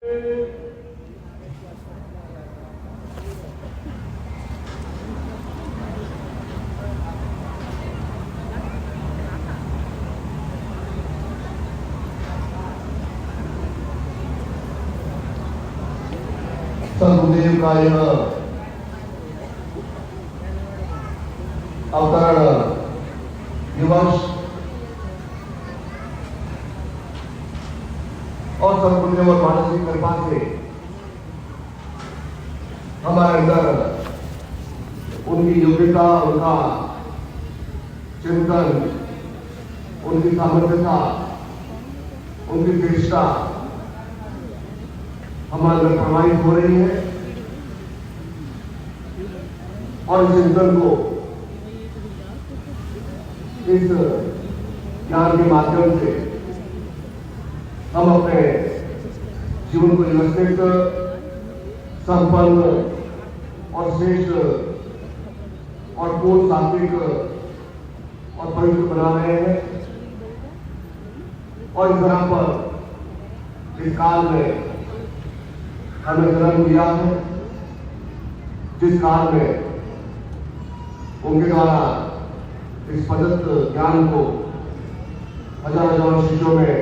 सदगुरुदेव का यह अवतरण दिवस और सदगुरुदेव और मानसिक कृपा से हमारे अंदर उनकी योग्यता, उनका चिंतन, उनकी सामर्थ्यता, उनकी चेष्टा हमारे अंदर प्रमाणित हो रही है और इस चिंतन को इस ज्ञान के माध्यम से हम अपने जीवन को व्यवस्थित, संपन्न और श्रेष्ठ और पूर्ण, सात्विक और पवित्र बना रहे हैं। और इस तरह पर इस काल में हमें जन्म दिया है, जिस काल में उनके द्वारा इस प्रदत्त ज्ञान को हजार हजार शिष्यों में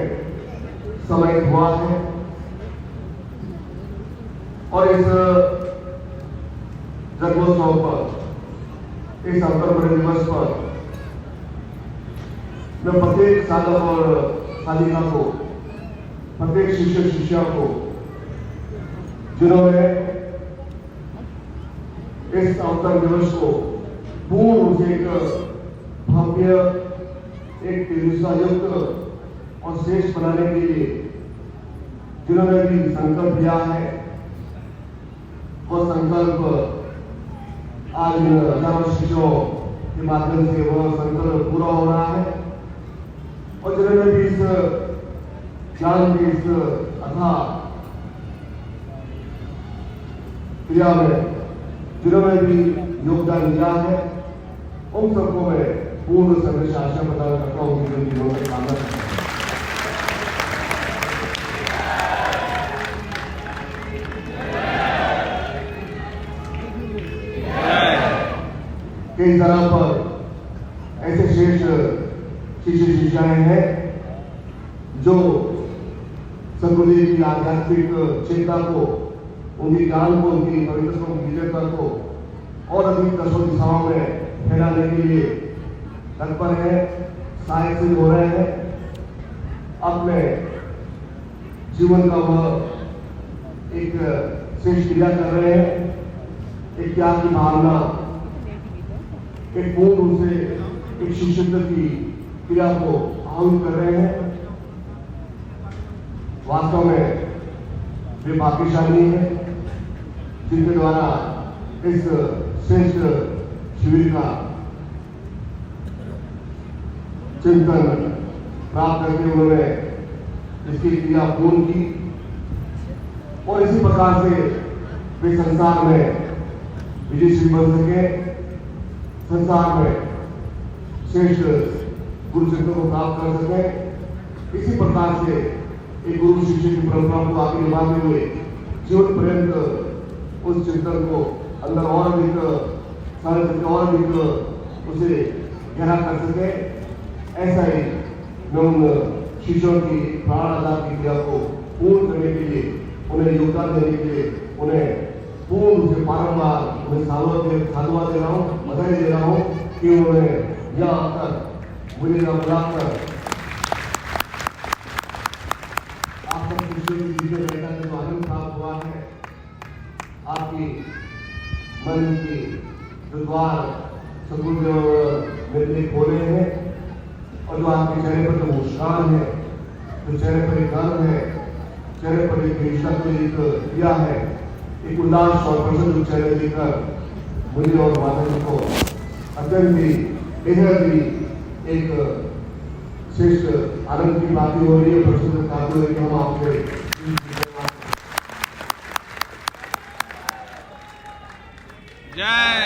समाहित हुआ है। और इस जन्मोत्सव पर, इस अवसर पर, दिवस पर मैं प्रत्येक साधक और साधिका को, प्रत्येक शिष्य शिष्या को जिन्होंने इस अवसर दिवस को पूर्ण रूप से एक भव्य, एक तेजस्युक्त और श्रेष्ठ बनाने के लिए जिन्होंने भी संकल्प लिया है, वो संकल्प आज हजारों शिष्यों के माध्यम से वो संकल्प पूरा हो रहा है। और जिन्होंने भी इस ज्ञान के इस अथाह क्रिया में जिन्होंने भी योगदान दिया है, उन सबको मैं पूर्ण सर्वश्रेष्ठ आशा प्रदान करता हूं कि उनकी जीवन में कामना करता हूं। कई तरह पर ऐसे श्रेष्ठ शिष्य शिष्याएं हैं जो सदगुरुदेव की आध्यात्मिक चेतना को, उनकी ज्ञान को, उनकी पवित्रता को, विजयता को और अधिक दसों दिशाओं में फैलाने के लिए तत्पर है, सहायक सिद्ध हो रहे हैं। अपने जीवन का वह एक श्रेष्ठ क्रिया कर रहे हैं, एक त्याग की भावना, एक पूर्ण रूप से एक शिष्यत्व की क्रिया को आहुत कर रहे हैं। वास्तव में वे भाग्यशाली हैं जिनके द्वारा इस श्रेष्ठ शिविर का चिंतन प्राप्त करके उन्होंने इसकी क्रिया पूर्ण की और इसी प्रकार से वे संसार में विजयी बन सके, संसार में श्रेष्ठ गुरु चिंतन को प्राप्त कर सके। इसी प्रकार से एक गुरु शिष्य की परंपरा को आगे निभाते हुए जीवन पर्यंत उस चिंतन को अंदर और अधिक सारे और अधिक उसे गहरा कर सके। ऐसा ही मैं उन शिष्यों की प्राण आधार की क्रिया को पूर्ण करने के लिए, उन्हें योगदान देने के लिए, उन्हें पूर्ण रूप से बारम्बार उन्हें साधुवाद दे रहा हूँ, बधाई दे रहा हूँ कि उन्होंने यहाँ आकर मुझे बुलाकर जो आनंद प्राप्त हुआ है, आपकी मन की जो द्वार सदगुरुदेव मेरे लिए खोले हैं और जो आपके चेहरे पर जो मुस्कान है, जो चेहरे पर एक गर्व है, चेहरे पर एक एक किया है, एक उल्लास और प्रसन्न चेहरे देखकर मुझे और माता जी को अत्यंत ही बेहद ही एक श्रेष्ठ आनंद की बातें हो रही है, प्रसन्न बातें हो रही है। हम आपसे जय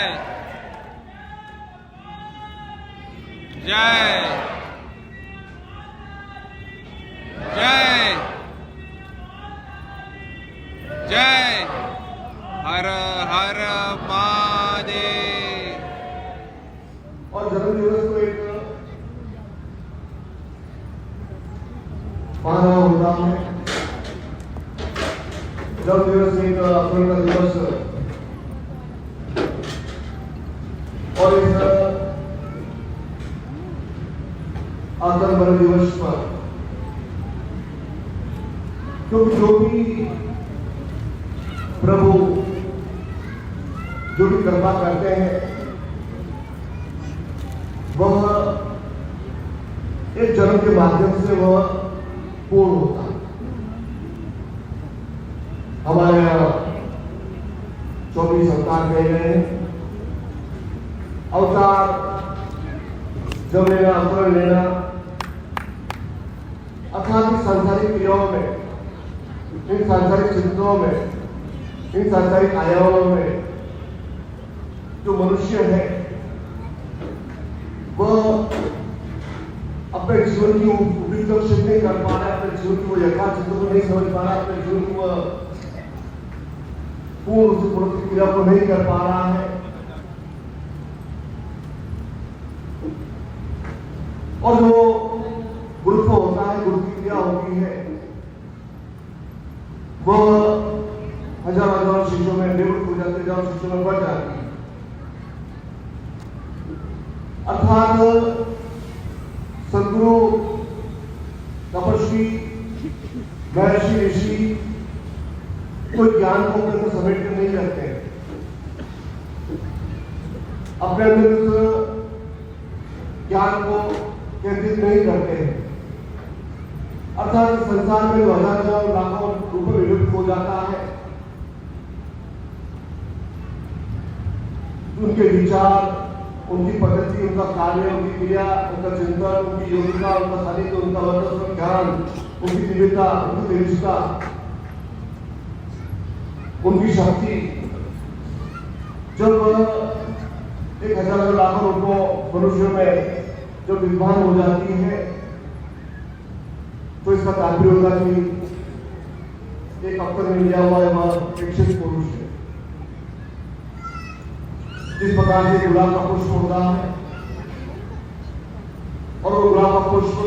जय जय जय हर हर महादेव। और जन्म दिवस को एक मानव होता है। जन्म दिवस एक पूर्ण दिवस और इस आदम दिवस पर क्योंकि जो भी प्रभु जो भी कृपा करते हैं वह एक जन्म के माध्यम से वह पूर्ण होता है। हमारे यहाँ 24 अवतार कहे गए हैं। अवतार जब लेना अवसर लेना अर्थात सांसारिक क्रियाओं में, इन सांसारिक चिंताओं में, इन सांसारिक आयामों में जो मनुष्य है वह अपने जीवन की उपलब्धि नहीं कर पा रहा है, अपने जीवन की वो यथाचित को नहीं समझ पा रहा है, अपने जीवन की वह पूर्ण से प्रतिक्रिया को नहीं कर पा रहा है। और जो गुरुत्व होता है, गुरु की क्रिया होती है, वह हजार हजार शिष्यों में निवृत्त हो जाते, हजार शिष्यों में बढ़ जाती है। अर्थात सदगुरु तपस्वी महर्षि ऋषि कोई ज्ञान को अपने अंदर समेट कर नहीं करते हैं, अपने अंदर उस ज्ञान को केंद्रित नहीं करते हैं। अर्थात संसार में जो हजार हजार लाखों रूप में विलुप्त हो जाता है, उनके विचार, उनकी पद्धति, उनका कार्य, उनकी क्रिया, उनका चिंतन, उनकी योगिता, उनका सानिध्य, उनका वर्चस्व, ज्ञान, उनकी दिव्यता, उनकी तेजस्ता, उनकी शक्ति जब एक हजार लाखों रूपों मनुष्यों में जब विद्वान हो जाती है तो इसका तात्पर्य होगा कि एक अवसर में लिया हुआ है वह एक शिव पुरुष है। जिस प्रकार से गुलाब का पुष्प होता है और वो गुलाब का पुष्प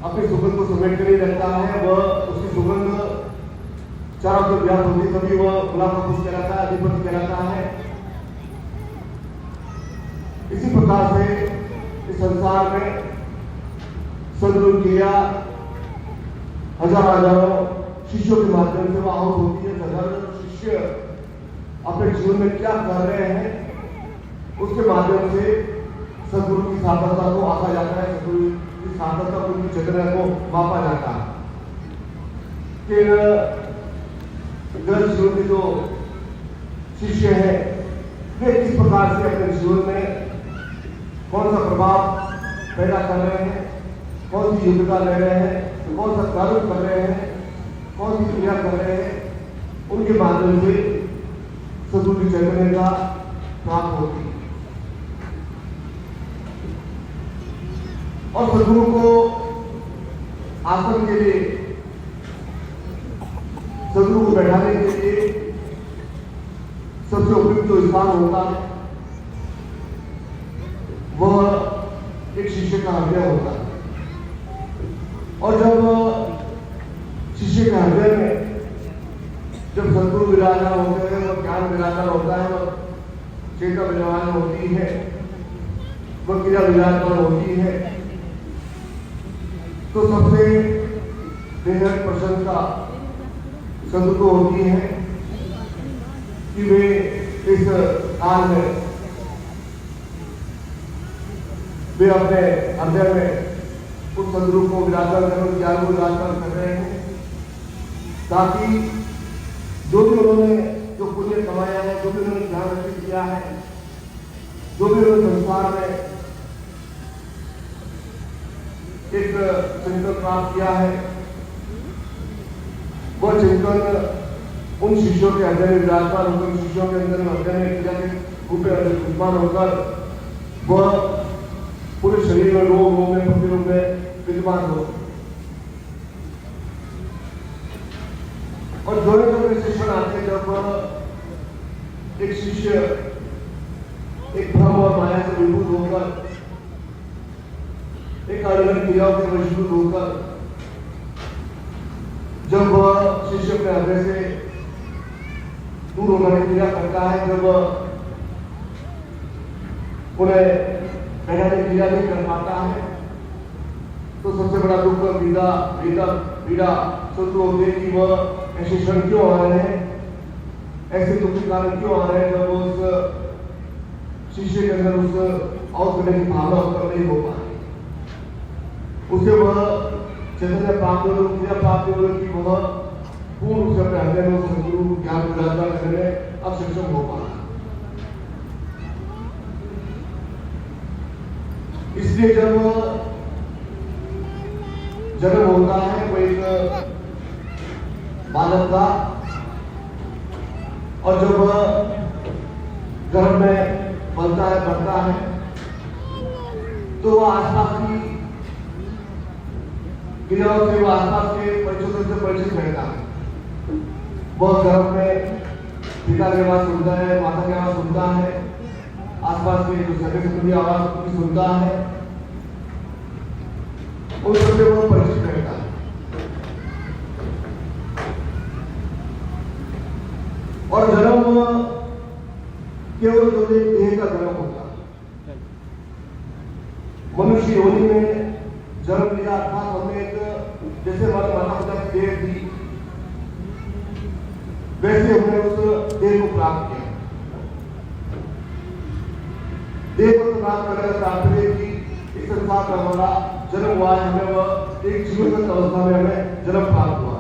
अपनी सुगंध को समेट कर नहीं रखता है, वह उसकी सुगंध चारों तरफ व्याप्त होती है, तभी वह गुलाब का पुष्प कहलाता है, अधिपति कहलाता है। इसी प्रकार से इस संसार में सदगुरु क्रिया हजार हजारों शिष्यों के माध्यम से वह आहुत होती है। हजारों शिष्य अपने जीवन में क्या कर रहे हैं उसके माध्यम से सदगुरु की सार्थकता को आंका जाता है, सदगुरु की सार्थकता को, उनकी चेतना को मापा जाता है। फिर ग्रंथ जीवन के जो शिष्य है वे किस प्रकार से अपने जीवन में कौन सा प्रभाव पैदा कर रहे हैं, कौन सी योग्यता ले रहे हैं, कौन सा कर्म कर रहे हैं, कौन सी क्रिया कर रहे हैं, उनके माध्यम से सदगुरु की चैतन्यता प्राप्त होती है। और सदगुरु को आसन के लिए, सदगुरु को बैठाने के लिए सबसे उपयुक्त जो स्थान होता है वह एक शिष्य का हृदय होता है। और जब शिष्य के हृदय में जब सदगुरु विराजमान होते हैं, वह ज्ञान विराजमान होता है, वह चेतना विराजमान होती है, वह क्रिया विराजमान होती है, तो सबसे बेहद प्रसन्नता सदगुरु को होती है कि वे इस काल में वे अपने हृदय में उस सदगुरु को विराजमान कर, ज्ञान को विराजमान कर रहे हैं, ताकि जो भी उन्होंने जो पुण्य कमाया है, जो भी उन्होंने ज्ञान अर्जित किया है, जो भी उन्होंने संसार में एक चिंतन प्राप्त किया है, वह चिंतन उन शिष्यों के हृदय में विराजमान होकर, शिष्यों के अंदर हृदय में क्रिया के रूप में विद्यमान होकर वह पूरे शरीर में रोग में प्रतिरोग में विद्यमान हो। और जोड़े जोड़े शिक्षण आते जब एक शिष्य एक भ्रम और माया से विभूत होकर, एक अलग क्रियाओं से वशीभूत होकर, जब शिष्य अपने हृदय से दूर होने की क्रिया करता है, जब उन्हें कहने की क्रिया नहीं कर पाता है, तो सबसे बड़ा दुख पीड़ा शुरू होती है कि वह ऐसे क्षण क्यों आ रहे हैं, ऐसे दुख के कारण क्यों आ रहे हैं, जब उस शिष्य के अंदर उस और करने की भावना उत्पन्न नहीं हो पाई, उसे वह चैतन्य प्राप्त हो, क्रिया प्राप्त हो कि वह पूर्ण रूप से अपने हृदय में सदगुरु ज्ञान विराजमान करने में अब सक्षम हो पाए। इसलिए जब जन्म होता है वो एक बालक का, और जब गर्भ में पलता है बढ़ता है, तो वह आसपास की क्रियाओं से, वह आसपास के परिचितों से परिचित रहता है। वह गर्भ में पिता की आवाज सुनता है, माता की आवाज सुनता है, आसपास के जो सगे संबंधी आवाज सुनता है, उन सबसे वो परिचित रहता है। और जन्म केवल देह का जन्म होता है। मनुष्य योनि में जन्म लिया, अर्थात हमने एक जैसे हमारे माता पिता की देह थी, वैसे हमने उस देह को प्राप्त किया। देह को प्राप्त करने का तात्पर्य कि इस संसार में हमारा जन्म हुआ है, हमें वह एक जीवनगत अवस्था में हमें जन्म प्राप्त हुआ।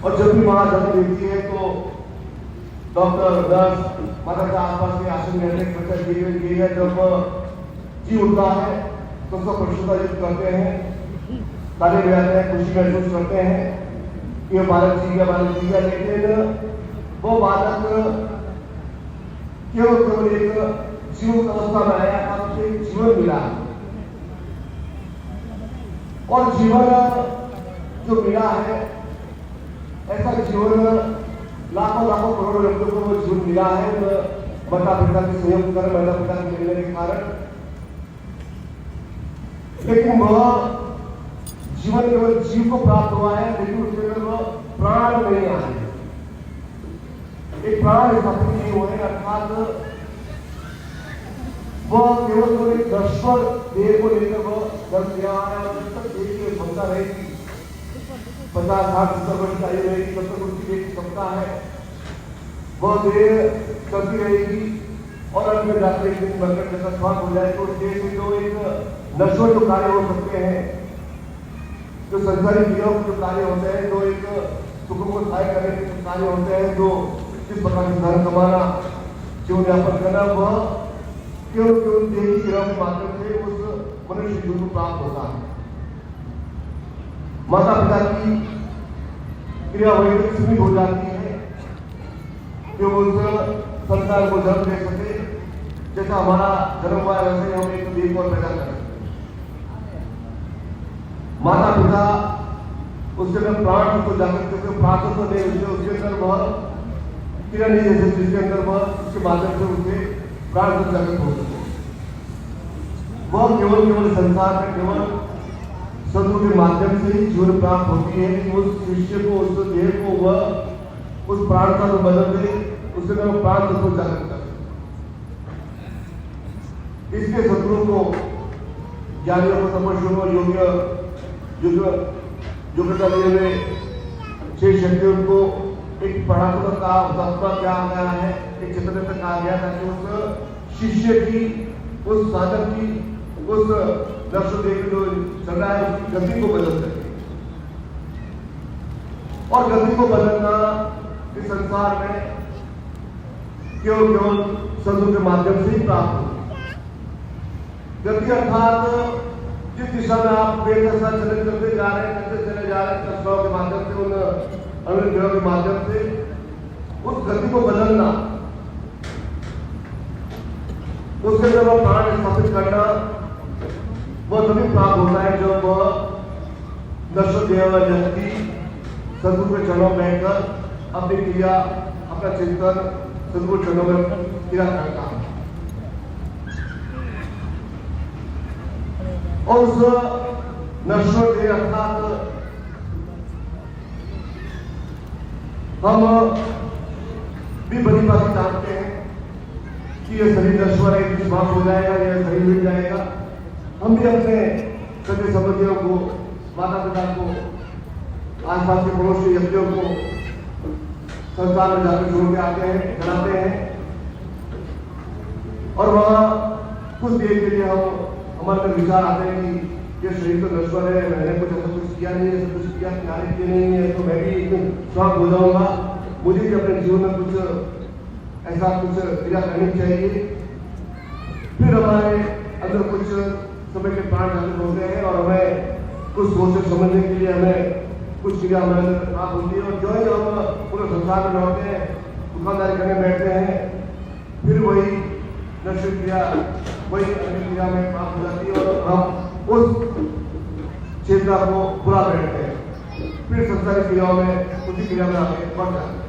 और जब भी मां जन्म देती है तो डॉक्टर, नर्स माता के आसपास के आसन में रहने की बच्चा दी है, जब जी उठता है तो उसका प्रशंसा युक्त करते हैं, ताली बजाते हैं, खुशी महसूस करते हैं कि बालक जी गया, बालक जी गया। लेकिन वो बालक केवल एक जीवन अवस्था में आया था, उसे जीवन मिला, और जीवन जो मिला है, ऐसा जीवन लाखों लाखों करोड़ों लोगों को वो जीवन मिला है माता पिता के सहयोग के कारण, माता पिता के मिलने के कारण। लेकिन वह जीवन केवल जीव को प्राप्त हुआ है, लेकिन उसके अंदर वह प्राण नहीं आए, एक प्राण स्थापित नहीं हुए, अर्थात वह केवल एक नश्वर देह को लेकर वह जन्म लिया है। और जब तक देह की क्षमता रहेगी, 50-60 वर्ष की आयु रहेगी, तब तक उसकी देह की क्षमता है, वह देह चलती रहेगी, और अंत में जाकर एक दिन मरकर जैसा स्वास्थ्य हो जाए, तो उस देह से जो एक नश्वर जो कार्य हो सकते हैं, जो संसारी क्रियाओं के जो कार्य होते हैं, जो एक सुखों को सहाय करने के कार्य होते हैं, जो किस प्रकार से धन कमाना, जीवन यापन करना, वह केवल देह की क्रियाओं के माध्यम से उस मनुष्य जीवन को प्राप्त होता है। माता पिता की क्रिया वही तक सीमित हो जाती है कि उस संतान को जन्म दे सके। जैसा हमारा जन्म हुआ है, वैसे हम एक देह को पैदा करें। माता पिता उसके अंदर प्राण को जाकर जैसे प्राप्त तो नहीं, उसके अंदर वह क्रिया नहीं जैसे जिसके अंदर वह उसके माध्यम से उसे प्राण को जागृत हो सके। वह केवल संसार में केवल सदगुरु के माध्यम से ही जीवन प्राप्त होती है कि उस शिष्य को, उस देह को वह उस प्राण का तो बदल दे, उसके अंदर प्राण को जागृत कर। इसके सदगुरु को, ज्ञानियों को, तपस्वियों को, योग्यता में 6 शक्तियों को एक परात्मा का तत्व क्या गया है, एक चैतन्य तक कहा गया, ताकि उस शिष्य की, उस साधक की, उस दर्शन देवी जो चल रहा है उसकी गति को बदल सके। और गति को बदलना इस संसार में केवल सदगुरु के माध्यम से ही प्राप्त हो। गति अर्थात जिस दिशा में आप पेड़ के साथ चलते जा रहे हैं, चलते जा रहे हैं, तस्वीरों के माध्यम से, उन अनुग्रहों के माध्यम से उस गति को बदलना, उसके अंदर वह प्राण स्थापित करना, वह तभी प्राप्त होता है जब वह नश्वर देह व्यक्ति सदगुरु के चरणों में बैठकर अपनी क्रिया, अपना चिंतन सदगुरु के चरणों में क्रिया करता हूं। और उस नश्वर देह अर्थात हम भी बड़ी बात जानते हैं कि यह शरीर नश्वर है, समाप्त हो जाएगा, यह शरीर मिट जाएगा। हम भी अपने सगे संबंधियों को, माता पिता को, आसपास के पड़ोसी व्यक्तियों को संस्थान में जाकर छोड़ के आते हैं, चलाते हैं और वहां कुछ देर के लिए हमारे में विचार आते हैं कि ये शरीर तो नश्वर है, मैंने कुछ ऐसा कुछ किया नहीं है, सब कुछ किया किनारे किए नहीं है, तो मैं भी स्वस्थ हो जाऊंगा, मुझे भी अपने जीवन में कुछ ऐसा कुछ क्रिया करनी चाहिए। फिर हमारे अंदर कुछ समय के प्राण जागृत होते हैं और हमें कुछ सोचने समझने के लिए हमें कुछ क्रिया हमारे अंदर प्राप्त होती है। और जो ही हम पूरे संसार में लौटते हैं, दुकानदारी करने बैठते हैं, फिर वही नश्वर क्रिया, वही अन्य क्रिया में प्राप्त हो जाती है और हम उस चेतना को भुला बैठते हैं। फिर संसारिक क्रियाओं में, उसी क्रिया में आगे बढ़ जाते हैं।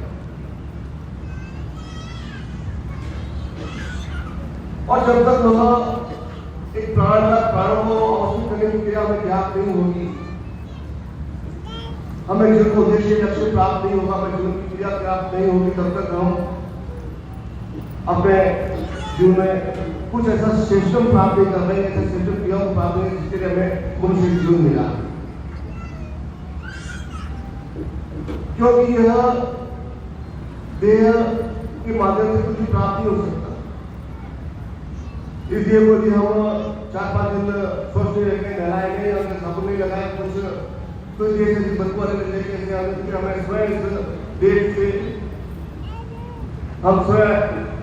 और जब तक वह एक प्राणों को अवस्थित करने की क्रिया में ज्ञात नहीं होगी, हमें जीवन उद्देश्य लक्ष्य प्राप्त नहीं होगा, हमें जीवन की क्रिया प्राप्त नहीं होगी, तब तक हम अपने जीवन में कुछ ऐसा सिस्टम प्राप्त नहीं कर रहे हैं, ऐसे सिस्टम क्रियाओं को प्राप्त नहीं जिसके लिए हमें मनुष्य जीवन मिला। क्योंकि यह देह के माध्यम से कुछ प्राप्त नहीं हो सकता। इसलिए यदि हम 4-5 दिन स्वस्थ रहकर नहलाएंगे और साबुन नहीं लगाए कुछ देर से बदबू वाले लेके हमें स्वयं देर से हम स्वयं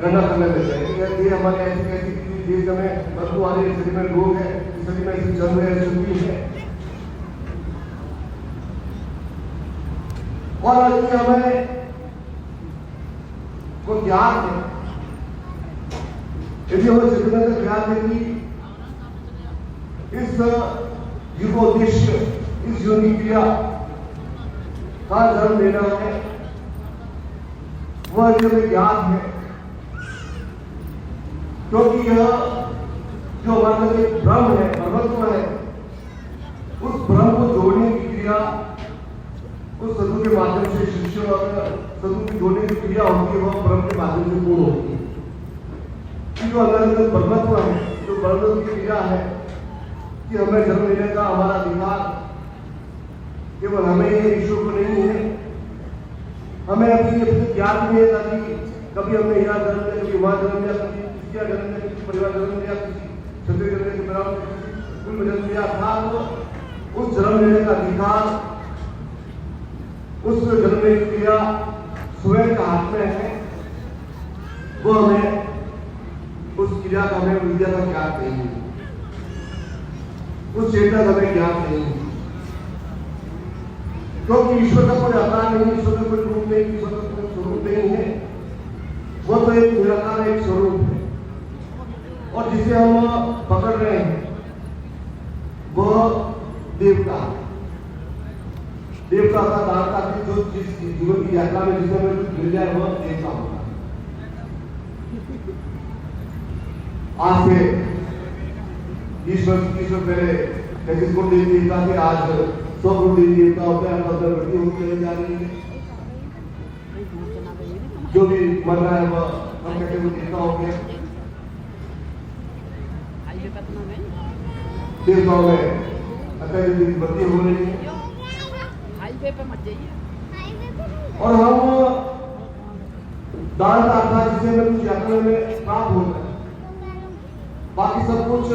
गणना करने लग जाएंगे। ये हमारे ऐसी कैसी देश में बदबू वाले शरीर में रोग है, शरीर में ऐसी जंग है, छुट्टी है। और यदि हमें वो ज्ञान है, यदि हमें चेतना का ज्ञान है कि इस युगोद्देश्य, इस योनि क्रिया का जन्म लेना है, वह यदि हमें ज्ञान है, क्योंकि यह जो हमारे एक ब्रह्म है, परमात्मा है, उस ब्रह्म को जोड़ने की क्रिया उस सदगुरु के माध्यम से शिष्य और सदगुरु की जोड़ने की क्रिया होती है, वह ब्रह्म के माध्यम से पूर्ण होती है। जो अंदर परमात्मा है, जो ब्रह्म की क्रिया है कि हमें जन्म लेने का हमारा अधिकार केवल हमें ईश्वर को नहीं है। हमें अभी ज्ञान नहीं है कि कभी हमने यहाँ जन्म लिया, कभी वहां जन्म लिया, कभी किसी जन्म लिया, किसी परिवार जन्म लिया, किसी क्षत्रिय जन्म के परिवार कुल जन्म लिया था। तो उस जन्म लेने का अधिकार, उस जन्म लेने की क्रिया स्वयं का हाथ में है। वो हमें उस क्रिया का हमें विद्या का ज्ञान नहीं है, उस चेतना का हमें ज्ञान नहीं है। क्योंकि ईश्वर का कोई आकार नहीं, ईश्वर का कोई रूप नहीं, ईश्वर का कोई स्वरूप नहीं है। वो तो एक निराकार एक स्वरूप है। और जिसे हम पकड़ रहे हैं वह देवता है। देवता का दाता की जो जिस जीवन की यात्रा में जिसे हमें कुछ मिल जाए वह देवता होता है। आज से ईश्वर पहले 33 करोड़ देवी देवता थे, आज 100 करोड़ देवी देवता होते हैं, बढ़ती होती चली जा रही है। जो भी मर रहा है वह हम कहते हुए देवता हो गए। देवताओं में अत्यधिक बढ़ती हो रही है। और हम दान का था जिसे हमें कुछ यात्रा में प्राप्त हो जाए, बाकी सब कुछ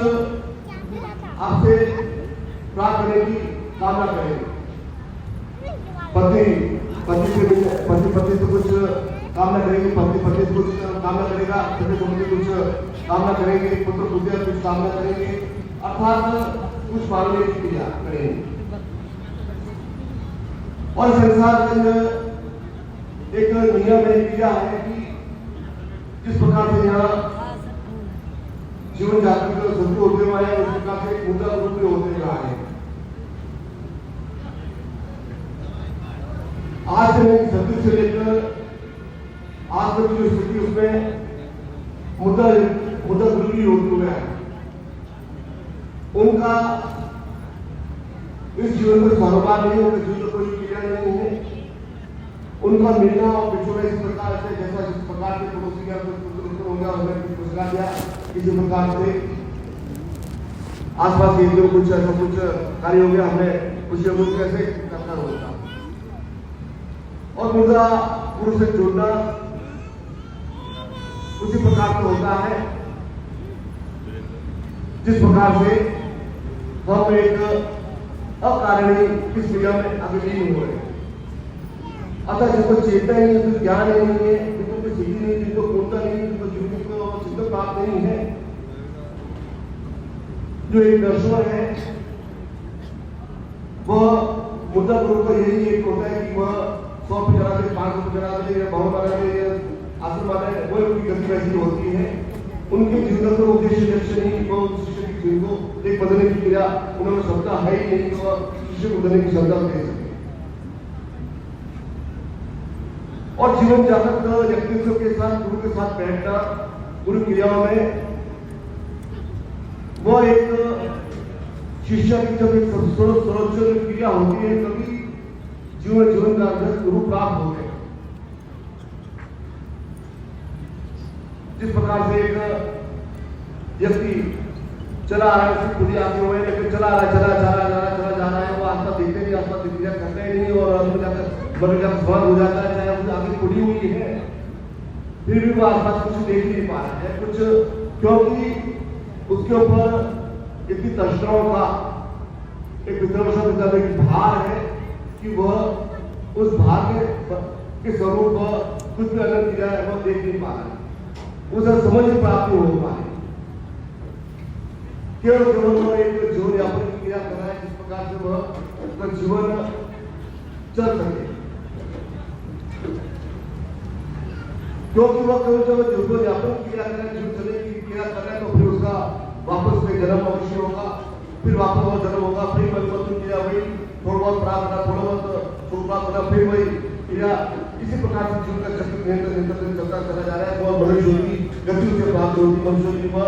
आपसे प्राप्त करने की कामना करेंगे। पति से कुछ कामना करेंगे, पति से कुछ कामना करेगा, कुछ कामना करेंगे, पुत्र पुत्र कुछ कामना करेंगे, अर्थात कुछ मांगने की क्रिया करेंगे। और संसार में एक नियम है, क्रिया है कि जिस प्रकार से यहाँ जीवन जाति को सत्य होते हुए आए, उस प्रकार से मुद्दा रूप में होते हुए आए। आज से नहीं, 36 से लेकर आज तक की जो स्थिति उसमें मुद्दा जरूरी होती हुआ है। उनका इस जीवन में कारोबार नहीं, उनके जीवन में कोई क्रिया नहीं है। उनका मिलना और बिछोड़ना इस प्रकार से, जैसा जिस प्रकार से पड़ोसी या होगा हमें घोषणा दिया, किसी प्रकार से आसपास के जो कुछ ऐसा कुछ कार्य हो गया, हमें कुछ लोग कैसे करना होगा और मुद्दा पुरुष से जोड़ना उसी प्रकार से होता है जिस प्रकार से हम एक अकारणीय इस क्रिया में अग्रणी हुए। अतः जिनको चेतना नहीं है, जिनको ज्ञान नहीं है, जिनको कोई सिद्धि नहीं, जिनको पूर्णता नहीं, जिनको जीवन को सिद्ध प्राप्त नहीं है, जो एक दर्शन है वह मुद्दा गुरु का यही एक होता है कि वह 100 पे चला दे, 500 पे चला दे, या बहुत बना दे, आसन माता है, वो उनकी गति वैसी होती है। उनके जीवन का उद्देश्य लक्ष्य नहीं, वो शिष्य की जीवन को एक बदलने की क्रिया उन्होंने क्षमता है ही नहीं कि वह शिष्य को बदलने की क्षमता दे सके। और जीवन जागृत व्यक्तित्व के साथ गुरु के साथ बैठना गुरु क्रियाओं में वह एक शिष्य की जब एक सर्वोच्च क्रिया होती है तभी जीवन का गुरु प्राप्त होते हैं। जिस प्रकार से एक व्यक्ति चला आ रहा है, उसकी खुद ही आगे हुए, लेकिन चला जा रहा है, वो आसपास देखते नहीं, आसपास क्रिया करते ही नहीं और अंत में जाकर स्वाद हो जाता है, चाहे उसकी आगे खुली हुई है, फिर भी वो आसपास कुछ देख नहीं पा रहा है कुछ, क्योंकि उसके ऊपर इतनी तंत्राओं का एक भार है कि वह उस भार के स्वरूप कुछ भी अलग क्रिया है वह देख नहीं पा रहा है, उसे समझ प्राप्त हो पा रही। केवल वह एक जीवन यापन की क्रिया कर रहा है जिस प्रकार से वह उसका जीवन चल सके, क्योंकि वह केवल जब जीवन यापन की क्रिया कर रहा है, जीवन चलने की क्रिया कर रहा है, तो फिर उसका वापस में जन्म अवश्य होगा, फिर वापस और जन्म होगा, फिर परिवर्तन क्रिया हुई, थोड़ा बहुत प्राप्त होना, थोड़ा बहुत सुख प्राप्त होना, फिर वही क्रिया, इसी प्रकार से जीवन का चक्र निरंतर चलता चला जा रहा है। वह मनुष्य की गति से प्राप्त होती, मनुष्य की वह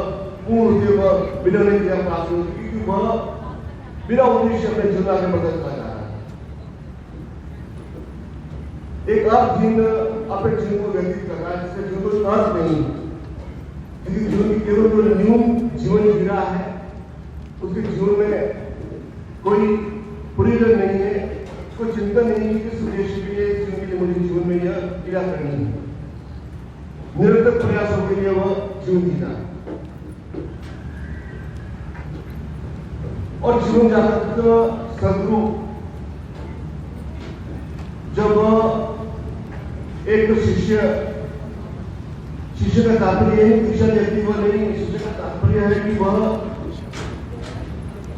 पूर्ण से वह बिना नहीं क्रिया प्राप्त होती, क्योंकि वह बिना उद्देश्य अपने जीवन आगे बढ़ता चला जा रहा है। एक अर्थहीन अपने जीवन को व्यतीत कर रहा है, जिसके जीवन को अर्थ नहीं, जिसके जीवन की केवल जो न्यून जीवन जीरा है, उसके जीवन में कोई प्रयोजन नहीं है, कोई चिंता नहीं है कि उद्देश्य के लिए मुझे जीवन में यह क्रिया करनी है, निरंतर प्रयासों के लिए वह जीवन जीना है। और जीवन जागृत सदगुरु जब एक शिष्य का तात्पर्य है, शिक्षा देती वह नहीं, शिष्य का तात्पर्य है कि वह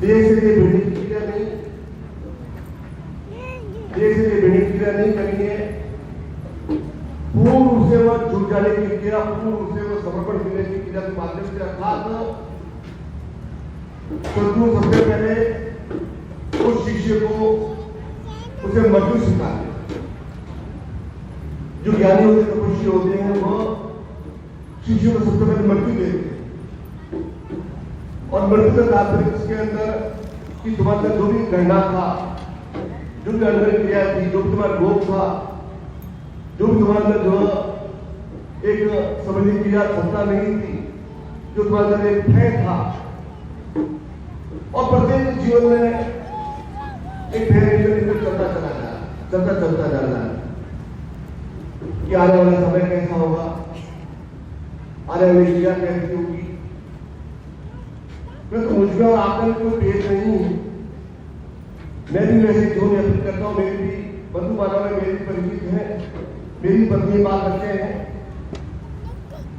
देश से भिन्न क्रिया नहीं, देश से भिन्न क्रिया नहीं करनी है, पूर्ण रूप से वह जुट जाने की क्रिया, पूर्ण रूप से वह समर्पण करने की क्रिया के माध्यम से, अर्थात सदगुरु सबसे पहले उस शिष्य को उसे मृत्यु सिखाते, जो ज्ञानी होते तपस्वी होते हैं वह शिष्य को सबसे पहले मृत्यु देते हैं, और मृत्यु का तात्पर्य इसके अंदर कि तुम्हारे जो भी गणना था, जो भी अंदर क्रिया थी, जो भी तुम्हारा भोग था, जो भी तुम्हारे अंदर जो एक समझने की क्षमता नहीं थी, जो तुम्हारे अंदर एक भय था, और प्रत्येक जीवन में एक भय चलता जा रहा है कि आने वाला समय कैसा होगा, आने वाली क्रिया कैसी होगी, क्योंकि मुझमें और आपका कोई भेद नहीं है। मैं भी वैसे जीवन यापन करता हूँ, मेरी भी बंधु बांधव में मेरी परिचित है, मेरी पत्नी बात करते हैं,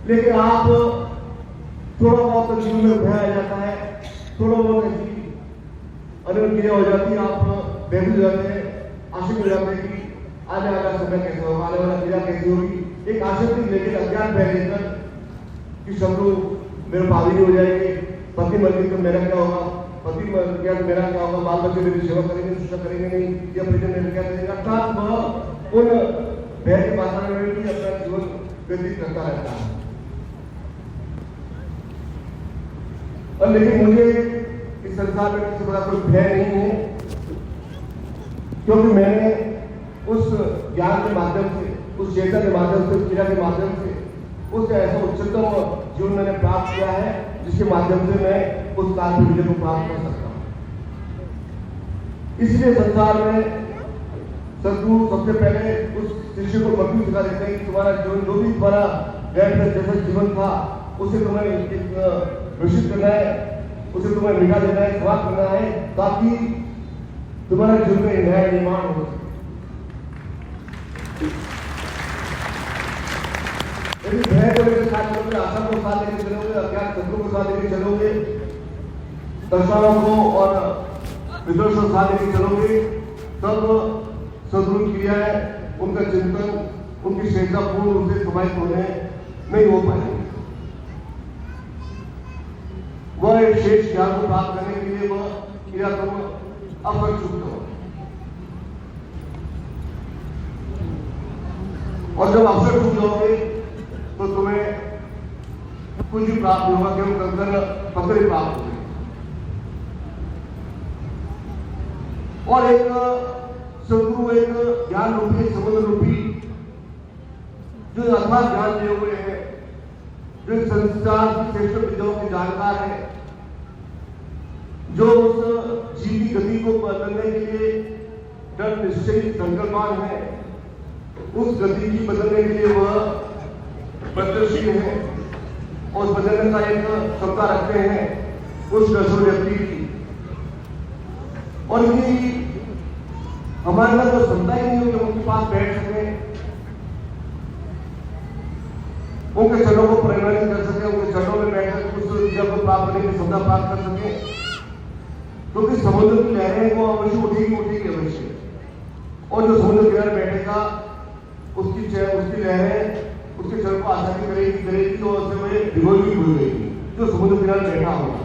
लेकिन आप थोड़ा बहुत जीवन में भय आ जाता है, थोड़ा बहुत ऐसी अनूठ क्रिया हो जाती है, आप बेबी हो जाते हैं, आशिक हो जाते हैं कि आने वाला समय कैसा होगा, आने वाला क्रिया कैसी होगी, एक आसक्ति लेकर अज्ञान भय लेकर कि सब लोग मेरे पावी हो जाएंगे, पति मर गई तो मेरा क्या होगा, पति मर गया तो मेरा क्या होगा, बाल बच्चे मेरी सेवा करेंगे, शिक्षा करेंगे नहीं, या प्रिजन मेरे क्या करेंगे, अर्थात वह उन भय के वातावरण में भी अपना जीवन व्यतीत करता रहता है। और लेकिन मुझे इस संसार में किसी प्रकार कोई भय नहीं है, क्योंकि मैंने उस ज्ञान के माध्यम से, उस चेतना के माध्यम से, उस क्रिया के माध्यम से उस ऐसा उच्चतम जीवन मैंने प्राप्त किया है जिसके माध्यम से मैं उस काल की विजय को प्राप्त कर सकता हूं। इसलिए संसार में सदगुरु सबसे पहले उस शिष्य को मजबूत सिखा देते हैं कि तुम्हारा जीवन जो भी तुम्हारा गैर जैसा जीवन था उसे तुम्हें घोषित करना है, उसे तुम्हें मिटा देना है, समाप्त करना है, ताकि तुम्हारे जीवन में नया निर्माण हो। यदि भय को लेकर साथ चलोगे, आशा को साथ लेकर चलोगे, अज्ञात शत्रु को साथ लेकर चलोगे, दर्शनों को और विद्रोह को साथ लेकर चलोगे, तब सदगुरु क्रियाएं, उनका चिंतन, उनकी श्रेष्ठता पूर्ण रूप से समाहित होने नहीं हो पाएंगे। वह एक शेष ज्ञान को प्राप्त करने के लिए वह क्रिया तुम अप्रचुत हो, और जब अवसर छूट जाओगे तो तुम्हें कुछ भी प्राप्त नहीं होगा, केवल कंकर पत्थर ही प्राप्त होंगे। और एक सदगुरु एक ज्ञान रूपी, समुद्र रूपी जो अथाह ज्ञान दिए हुए हैं, जो संसार की श्रेष्ठ विद्याओं के जानकार है, जो उस जीवी गति को बदलने के लिए दृढ़ निश्चयी संकल्पवान है, उस गति की बदलने के लिए वह प्रगतिशील है और बदलने का एक क्षमता रखते हैं उस कसोर व्यक्ति की। और यदि हमारे अंदर तो क्षमता ही नहीं हो कि उनके पास बैठ सके, उनके चरणों को परिवर्तित कर सके, उनके चरणों में बैठकर कुछ विद्या को प्राप्त करने की क्षमता प्राप्त कर सके, क्योंकि तो समुद्र की लहरें वो अवश्य उठेगी अवश्य, और जो समुद्र किनारे बैठेगा उसकी लहरें उसके चरण को आसानी करेगी और उससे वह भिगोगी भूल गएगी। जो समुद्र किनारे बैठा होगा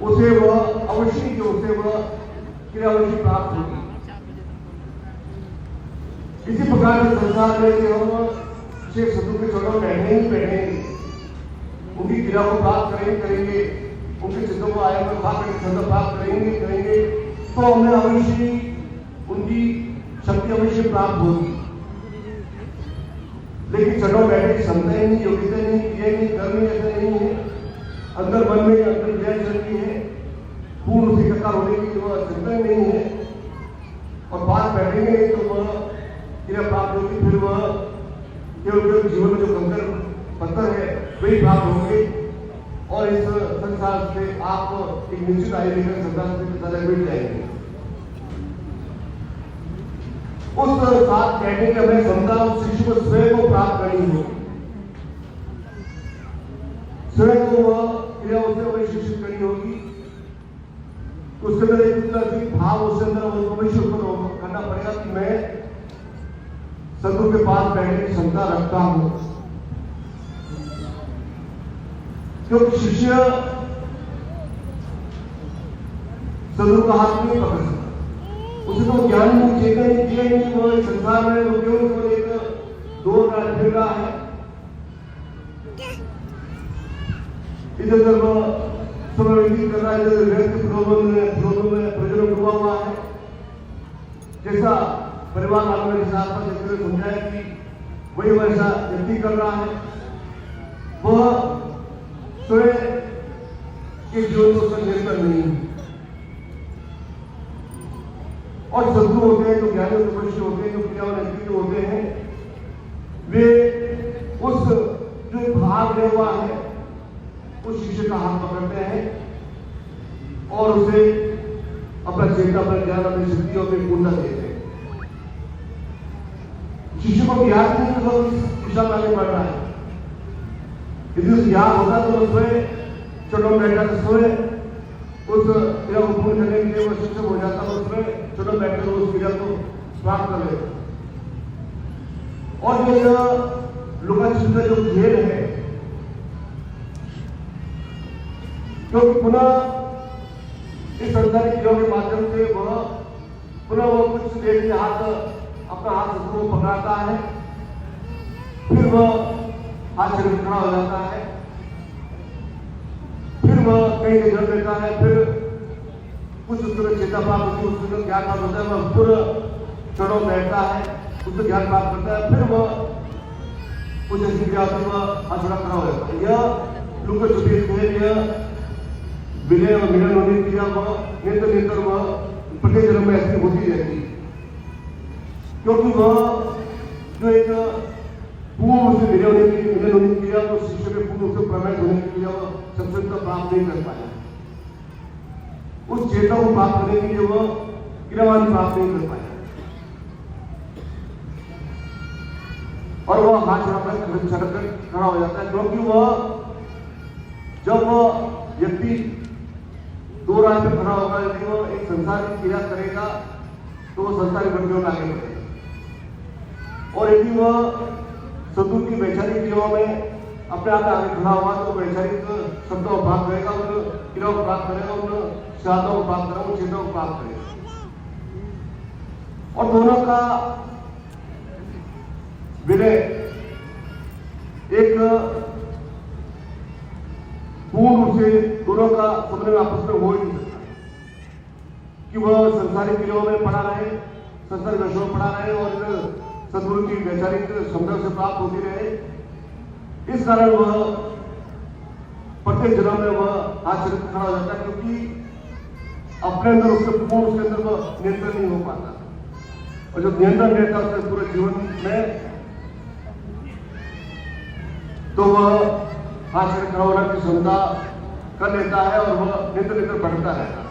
उसे वह अवश्य उसे वह क्रिया अवश्य प्राप्त होगी। इसी प्रकार के संसार में से हम शेख सदगुरु के चरणों में बैठेंगे, उनकी क्रिया को प्राप्त करेंगे, उनके चित्तों को आया में प्राप्त करेंगे, तो हमें अवश्य उनकी शक्ति अवश्य प्राप्त होगी। लेकिन चरणों बैठे की क्षमता ही नहीं, योग्यता नहीं, क्रिया नहीं, कर्म ऐसा नहीं है, अंदर मन में अंदर क्रिया चलती है, पूर्ण उसी कथा होने की वह चिंता नहीं है, और बात बैठेंगे तो वह क्रिया प्राप्त होगी। फिर वह केवल जीवन में जो कंकर पत्थर है वही प्राप्त होंगे, और इस संसार से आप एक निश्चित आयु लेकर संसार से सदा मिट जाएंगे। उस साथ बैठने की हमें क्षमता उस शिष्य को स्वयं को प्राप्त करनी होगी, स्वयं को वह क्रिया उसे वही शिक्षित करनी होगी। उसके अंदर एक भाव उसके अंदर अवश्य उत्पन्न करना पड़ेगा कि मैं सदगुरु के पास बैठने की क्षमता रखता हूं, क्योंकि शिष्य सदगुरु का हाथ नहीं पकड़ सकता, उसे तो ज्ञान नहीं चेतना नहीं दिया कि वो संसार में वो केवल एक दो फिर रहा है, इधर उधर समन्वित कर रहा है, इधर व्यक्ति प्रयोजन डूबा हुआ है। जैसा परिवार वालों ने जैसा आपका समझाया कि वही वैसा व्यक्ति कर रहा है, वह स्वयं के जीवन को निर्भर नहीं है। और सदगुरु होते हैं, जो ज्ञानी उपनिषद होते हैं, जो क्रियावान होते हैं, वे उस जो भाग ले हुआ है उस शिष्य का हाथ पकड़ते हैं और उसे अपना चेतना, अपना ज्ञान, अपनी शक्ति और अपनी पूर्णता देते हैं। शिष्य को याद नहीं कि वो इस दिशा में आगे बढ़ रहा है। यदि उसे याद होता तो वो स्वयं चरणों में बैठा, स्वयं उस क्रिया को पूर्ण करने के लिए वो शिक्षक हो जाता, वो स्वयं चरणों में बैठकर उस क्रिया को प्राप्त कर लेता। और जो लुका छिपा जो खेल है, क्योंकि पुनः इस संसार क्रियाओं के माध्यम से वह पुनः वो कुछ देर के हाथ अपना हाथ शत्रु को पकड़ाता है, फिर वह हाथ छड़ खड़ा हो जाता है, फिर वह कहीं से जड़ लेता है, फिर कुछ उसमें चेता प्राप्त होती है, उसमें ज्ञान प्राप्त होता है, वह पूरा चढ़ो बैठता है, उसमें ज्ञान प्राप्त करता है, फिर वह कुछ ऐसी क्रिया होती है, वह हाथ छड़ा खड़ा हो जाता है। यह लुक छुपी है, यह विलय और मिलन होने की क्रिया वह निरंतर वह प्रत्येक जन्म में ऐसी होती रहती है, क्योंकि वह जो एक पूर्ण से विलय होने की मिलन होने की क्रिया, वो शिष्य में पूर्ण से प्रमेय होने की क्रिया वह सत्संग प्राप्त नहीं कर पाया। उस चेतना को प्राप्त करने के लिए वह क्रियावान प्राप्त नहीं कर पाया, और वह हाथ छटक कर खड़ा हो जाता है, क्योंकि वह जब वह व्यक्ति दो राह पे खड़ा होगा, यदि वो एक संसार की क्रिया करेगा तो वो संसारी वृत्तियों में आगे बढ़ेगा, और यदि वह सदगुरु की वैचारिक क्रियाओं में अपने आप आगे खड़ा हुआ तो वैचारिक शब्दों को प्राप्त करेगा, उन क्रियाओं को प्राप्त करेगा, उन साधनों को प्राप्त करेगा, उन चेतों को प्राप्त करेगा, और दोनों का विलय एक पूर्ण रूप से दोनों का समन्वय में आपस में हो ही नहीं सकता, कि वह संसारिक क्रियाओं में पड़ा रहे, संसारिक विषयों में पड़ा रहे, और सदगुरु की वैचारिक क्षमता से प्राप्त होती रहे। इस कारण वह प्रत्येक जन्म में वह हाथ छड़ खड़ा हो जाता है, क्योंकि अपने अंदर उसके पूर्ण, उसके अंदर वह नियंत्रण नहीं हो पाता, और जब नियंत्रण रहता है उसके पूरे जीवन में, तो वह हाथ छड़ खड़ा होने की क्षमता कर लेता है, और वह निरंतर बढ़ता रहता है।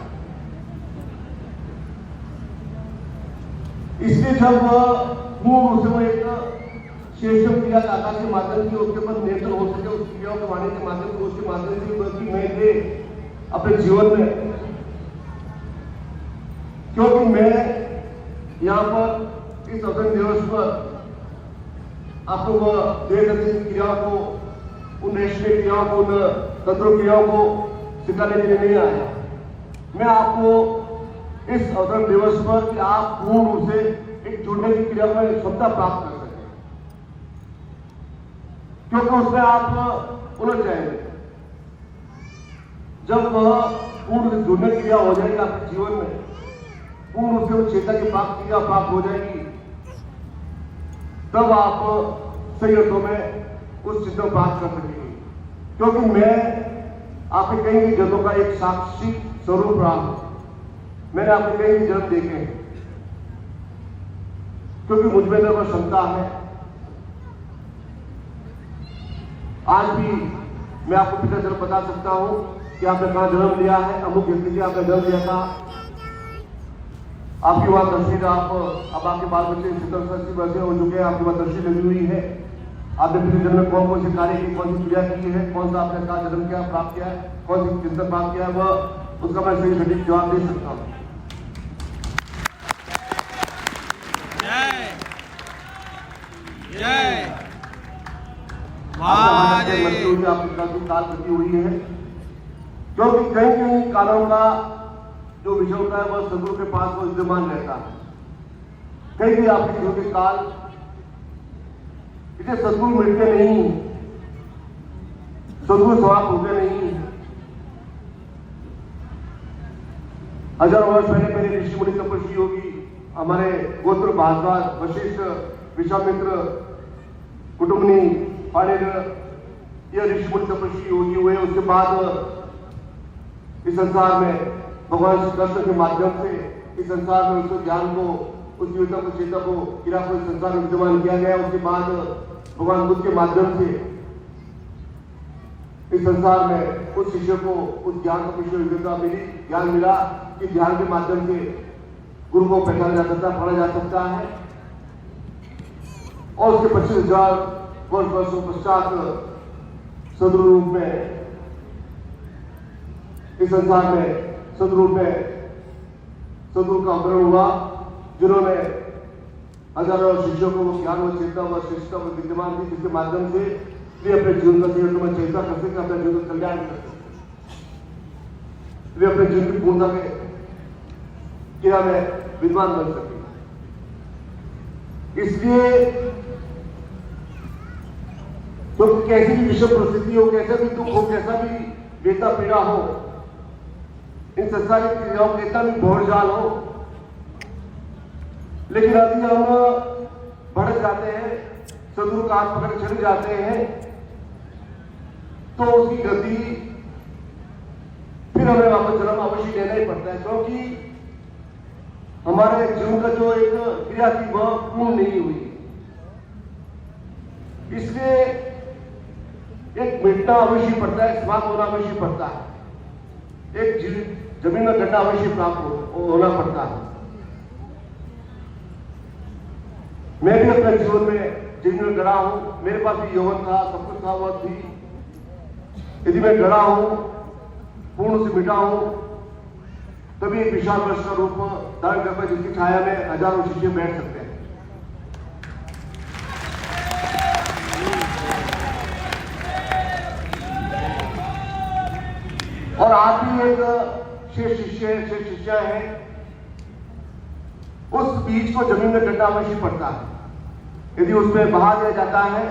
इसलिए जब वह पूर्ण रूप से वो एक शेषम क्रिया का आकाश के माध्यम से उसके ऊपर नियंत्रण हो सके, उस क्रियाओं के वाणी के माध्यम से, उसके माध्यम से बल्कि मैं दे अपने जीवन में, क्योंकि मैं यहाँ पर इस अवसर दिवस पर आपको वह देह गति की क्रियाओं को, उन रेशमी क्रियाओं को, उन तंत्र क्रियाओं को सिखाने के लिए नहीं आया। मैं आपको इस अवसर दिवस पर कि आप पूर्ण रूप से एक जुड़ने की क्रिया में क्षमता प्राप्त कर सकें, क्योंकि उसमें आप उलझ जाएंगे। जब वह पूर्ण से जुड़ने की क्रिया हो जाएगी आपके जीवन में, पूर्ण रूप से वो चेतना की क्रिया प्राप्त हो जाएगी, तब आप सही अर्थों में उस चीज को प्राप्त कर सकेंगे, क्योंकि मैं आपके कई जन्मों का एक साक्षी स्वरूप रहा हूं, मैंने आपके कई जन्म देखे हैं, क्योंकि मुझ में वह क्षमता है। आज भी मैं आपको पिछला जन्म बता सकता हूं कि आपने कहां जन्म लिया है, अमुक व्यक्ति से आपने जन्म लिया था, आपकी वहां दृष्टि, अब आपके बाल बच्चे 70-80 वर्ष हो चुके हैं, आपकी वहां दृष्टि लगी हुई है, आपने पिछले जन्म में कौन कौन से कार्य की, कौन सी क्रिया की है, कौन सा आपने कहा जन्म किया, प्राप्त किया है, कौन सी चिंतन प्राप्त किया है, वह उसका मैं सही सटीक जवाब दे सकता हूं। जय जय आपकी काल गति हुई है, क्योंकि कई कालों का जो विषय होता है वह सदगुरु के पास वो विद्यमान रहता है। कई आपके जीवन के काल इसे सदगुरु मिलते नहीं, सदगुरु समाप्त होते नहीं। हजारों वर्ष पहले मेरे ऋषि मुनि तपस्वी योगी, हमारे गोत्र भारद्वाज, वशिष्ठ, विश्वामित्र, कुटुंबनी, पाणिनि, ये ऋषि मुनि तपस्वी योगी हुए। उसके बाद इस संसार में भगवान श्री कृष्ण के माध्यम से इस संसार में उसको ज्ञान को, उस जीविता को, चेता को, क्रिया को इस संसार में विद्यमान किया गया। उसके बाद भगवान बुद्ध के माध्यम से इस संसार में उस शिष्य को उस ज्ञान को विद्या मिली, ज्ञान मिला कि ध्यान के माध्यम से गुरु को पहचाना जा सकता है, पढ़ा जा सकता है। और उसके 25,000 वर्षों पश्चात सदगुरु रूप में इस संसार में सदगुरु का अवतरण हुआ, जिन्होंने हजारों शिष्यों को वो ज्ञान, वो चेतना, वो शिष्टता, वो विद्यमान थी, जिसके माध्यम से वे अपने जीवन का जीवन चेता कर सके, अपने जीवन का कल्याण कर सके, वे अपने जीवन की पूर्णता के क्रिया में विद्वान बन सके। इसलिए तो कैसी भी विषम परिस्थिति हो, कैसा भी दुख हो, कैसा भी वेदना पीड़ा हो, इन संसारिक क्रियाओं का कितना भी भौरजाल हो, लेकिन यदि हम भड़क जाते हैं, सदगुरु का हाथ पकड़ चले जाते हैं, तो उसकी गति फिर हमें वापस जन्म अवश्य लेना ही पड़ता है, क्योंकि हमारे जीवन का जो एक क्रिया थी वह पूर्ण नहीं हुई। इसलिए एक मिटना अवश्य पड़ता है, समाप्त होना अवश्य पड़ता है, एक जमीन में गड्ढा अवश्य प्राप्त होना पड़ता है। मैं भी अपने जीवन में जमीन में गड़ा हूं, मेरे पास भी यौवन था, सब कुछ था, वह थी। यदि मैं गड़ा हूं, पूर्ण से मिटा हूं, तभी एक विशाल वृक्ष का रूप धारण कर पाए, जिसकी छाया में हजारों शिष्य बैठ सकते हैं। और आप भी एक शेष शिष्या है। उस बीज को जमीन में गड्ढा अवश्य पड़ता है, यदि उसमें बहा दिया जाता है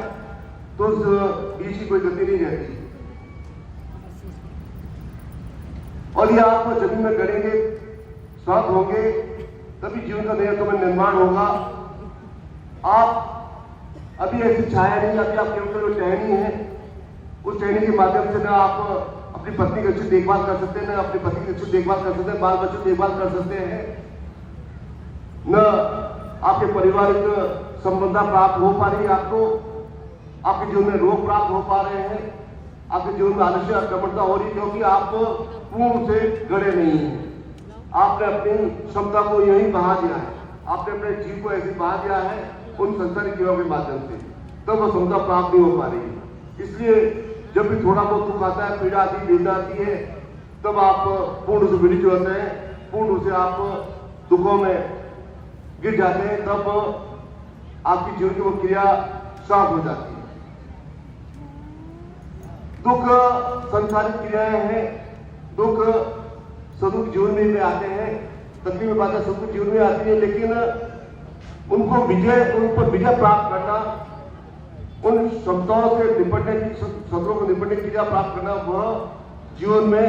तो उस बीज की कोई गति नहीं रहती। और ये आप जमीन में गड़ेंगे, स्वस्थ होंगे, तभी जीवन का नया तुम्हें निर्माण होगा। आप अभी ऐसी छाया नहीं, अभी आप केवल जो टहनी है, उस टहनी के माध्यम से ना आप अपनी पत्नी की अच्छी देखभाल कर सकते हैं, न अपने पति की अच्छी देखभाल कर सकते हैं, बाल बच्चों की देखभाल कर सकते हैं, न आपके पारिवारिक संबंध प्राप्त हो पा रही है आपको, आपके जीवन में रोग प्राप्त हो पा रहे हैं, आपके जीवन में आलस्य अक्रमणता हो रही है, क्योंकि आप पूर्ण से गड़े नहीं हैं। आपने अपनी क्षमता को यही बहा दिया है, आपने अपने जीव को ऐसे बहा दिया है उन संसारिक क्रियाओं के माध्यम से, तब वह क्षमता प्राप्त नहीं हो पा रही है। इसलिए जब भी थोड़ा बहुत दुख आता है, पीड़ा आती, वेदना आती है, तब आप पूर्ण से विलित होते हैं, पूर्ण से आप दुखों में गिर जाते हैं, तब आपकी जीवन की वो क्रिया साफ हो जाती है। दुख संसारिक क्रियाएं हैं, दुख सदुख जीवन में आते हैं, तकलीफ में बातें सदुख जीवन में आती है, लेकिन उन पर विजय प्राप्त करना, उन क्षमताओं से निपटने की, शत्रुओं को निपटने की क्रिया प्राप्त करना, वह जीवन में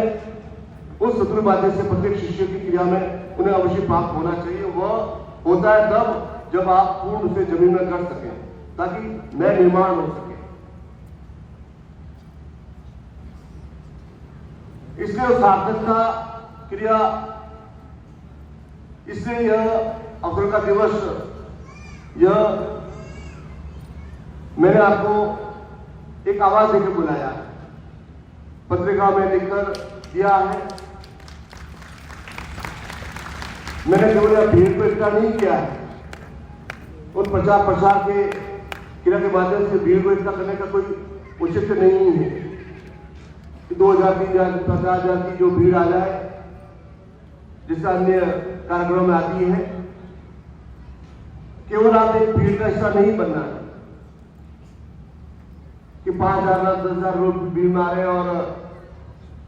उस शत्रु बाध्य से प्रत्येक शिष्य की क्रिया में उन्हें अवश्य प्राप्त होना चाहिए। वह होता है तब जब आप पूर्ण से जमीन में कर सकें, ताकि नया निर्माण हो सके। इसलिए सार्थकता क्रिया, इसलिए यह अवसर का दिवस, यह मैंने आपको एक आवाज देकर बुलाया, पत्रिका में लिखकर दिया है। मैंने केवल यह भीड़ को इकट्ठा नहीं किया है, उन प्रचार प्रसार के क्रिया के माध्यम से भीड़ को इकट्ठा करने का कोई औचित्य नहीं है कि 2000, 3000, 50,000 की जो भीड़ आ जाए, जिसका अन्य कार्यक्रम में आती है। केवल आप एक भीड़ का हिस्सा नहीं बनना है कि 5,000, 10,000 लोग भीड़ में आ रहे हैं और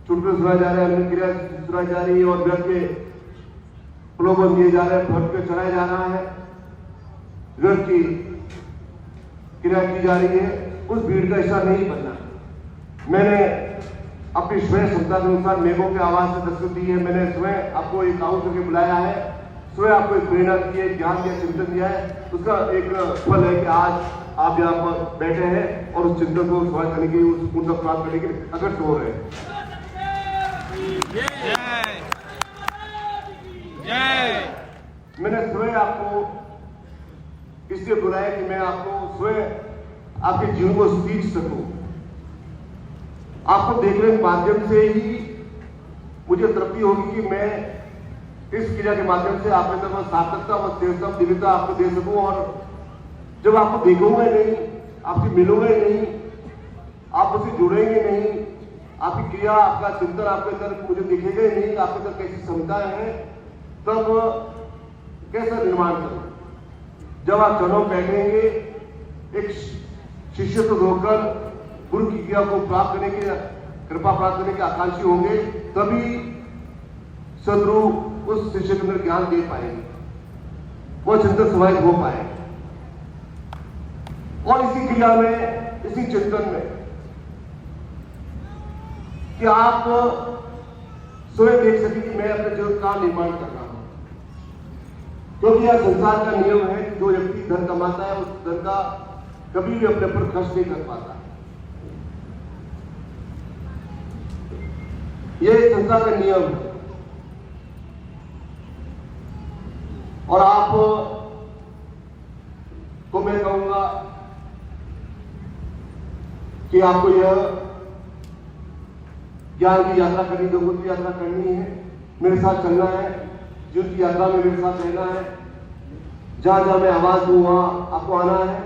चुटकुले सुनाए जा रहे हैं, अन्य क्रिया सुनाई जा रही है और व्यर्थ के प्रलोभन दिए जा रहे हैं, भक्त के चढ़ाया जा रहा है, व्यर्थ की क्रिया की जा रही है। उस भीड़ का हिस्सा नहीं बनना। मैंने अपनी स्वयं क्षमता के अनुसार मेघों की आवाज से दस्तक दी है, मैंने स्वयं आपको एक आउट करके बुलाया है, स्वयं आपको एक प्रेरणा दी है, ज्ञान दिया, चिंतन दिया है। उसका एक फल है कि आज आप यहाँ पर बैठे हैं और उस चिंतन को स्वागत करने के लिए, उनका प्राप्त करने के लिए अग्रसर हो रहे हैं। मैंने स्वयं आपको इसलिए बुलाया कि मैं आपको स्वयं आपके जीवन को सीख सकूं। आपको देखने के माध्यम से ही मुझे तृप्ति होगी कि मैं इस क्रिया के माध्यम से आपके अंदर सार्थकता व श्रेष्ठता, दिव्यता आपको दे सकूं। और जब आपको देखूंगा नहीं, आपसे मिलूंगा नहीं, आप मुझसे जुड़ेंगे नहीं, आपकी क्रिया, आपका चिंतन आपके अंदर मुझे दिखेगा ही नहीं, आपके अंदर कैसी क्षमताएं हैं, तब कैसा निर्माण करूं। जब आप चरणों में बैठेंगे, एक शिष्य तो होकर गुरु की क्रिया को प्राप्त करने के, कृपा प्राप्त करने के आकांक्षी होंगे, तभी सदगुरु उस शिष्य के अंदर ज्ञान दे पाएंगे। वो चिंतन समाहित हो पाए। और इसी क्रिया में, इसी चिंतन में कि आप स्वयं देख सके कि मैं अपने जीवन का निर्माण कर रहा हूं, क्योंकि यह संसार का नियम है कि जो व्यक्ति धन कमाता है उस धन का कभी भी अपने पर खर्च नहीं कर पाता। यह संसार का नियम है। और आप तो मैं कहूंगा कि आपको यह ज्ञान की यात्रा करनी, जगत की यात्रा करनी है, मेरे साथ चलना है, जीवन की यात्रा में मेरे साथ रहना है। जहां जहां मैं आवाज दूं वहां आपको आना है।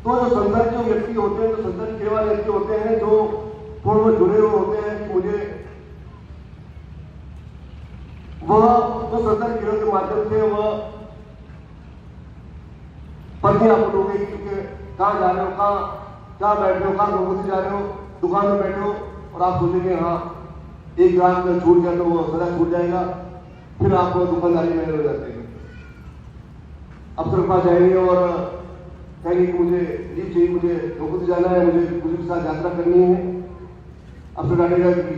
तो जो संसार के व्यक्ति होते हैं, जो संसार के वाले व्यक्ति होते हैं, जो थोड़े बहुत जुड़े हुए होते हैं कि मुझे वह तो संसार क्रिया के माध्यम से वह पत्नी आपको ढूंढेगी कि कहां जा रहे हो, कहां बैठ रहे हो, कहां लोगों से जा रहे हो, दुकान में बैठे हो, और आप सोचेंगे हाँ एक रात में छूट जाए तो वो सदा छूट जाएगा। फिर आप दुकानदारी में हो जाते हैं, अफसर के पास जाएंगे और कहेंगे कि मुझे लीव चाहिए, मुझे लोगों से जाना है, मुझे पुलिस के साथ यात्रा करनी है। अफसर डालेगा कि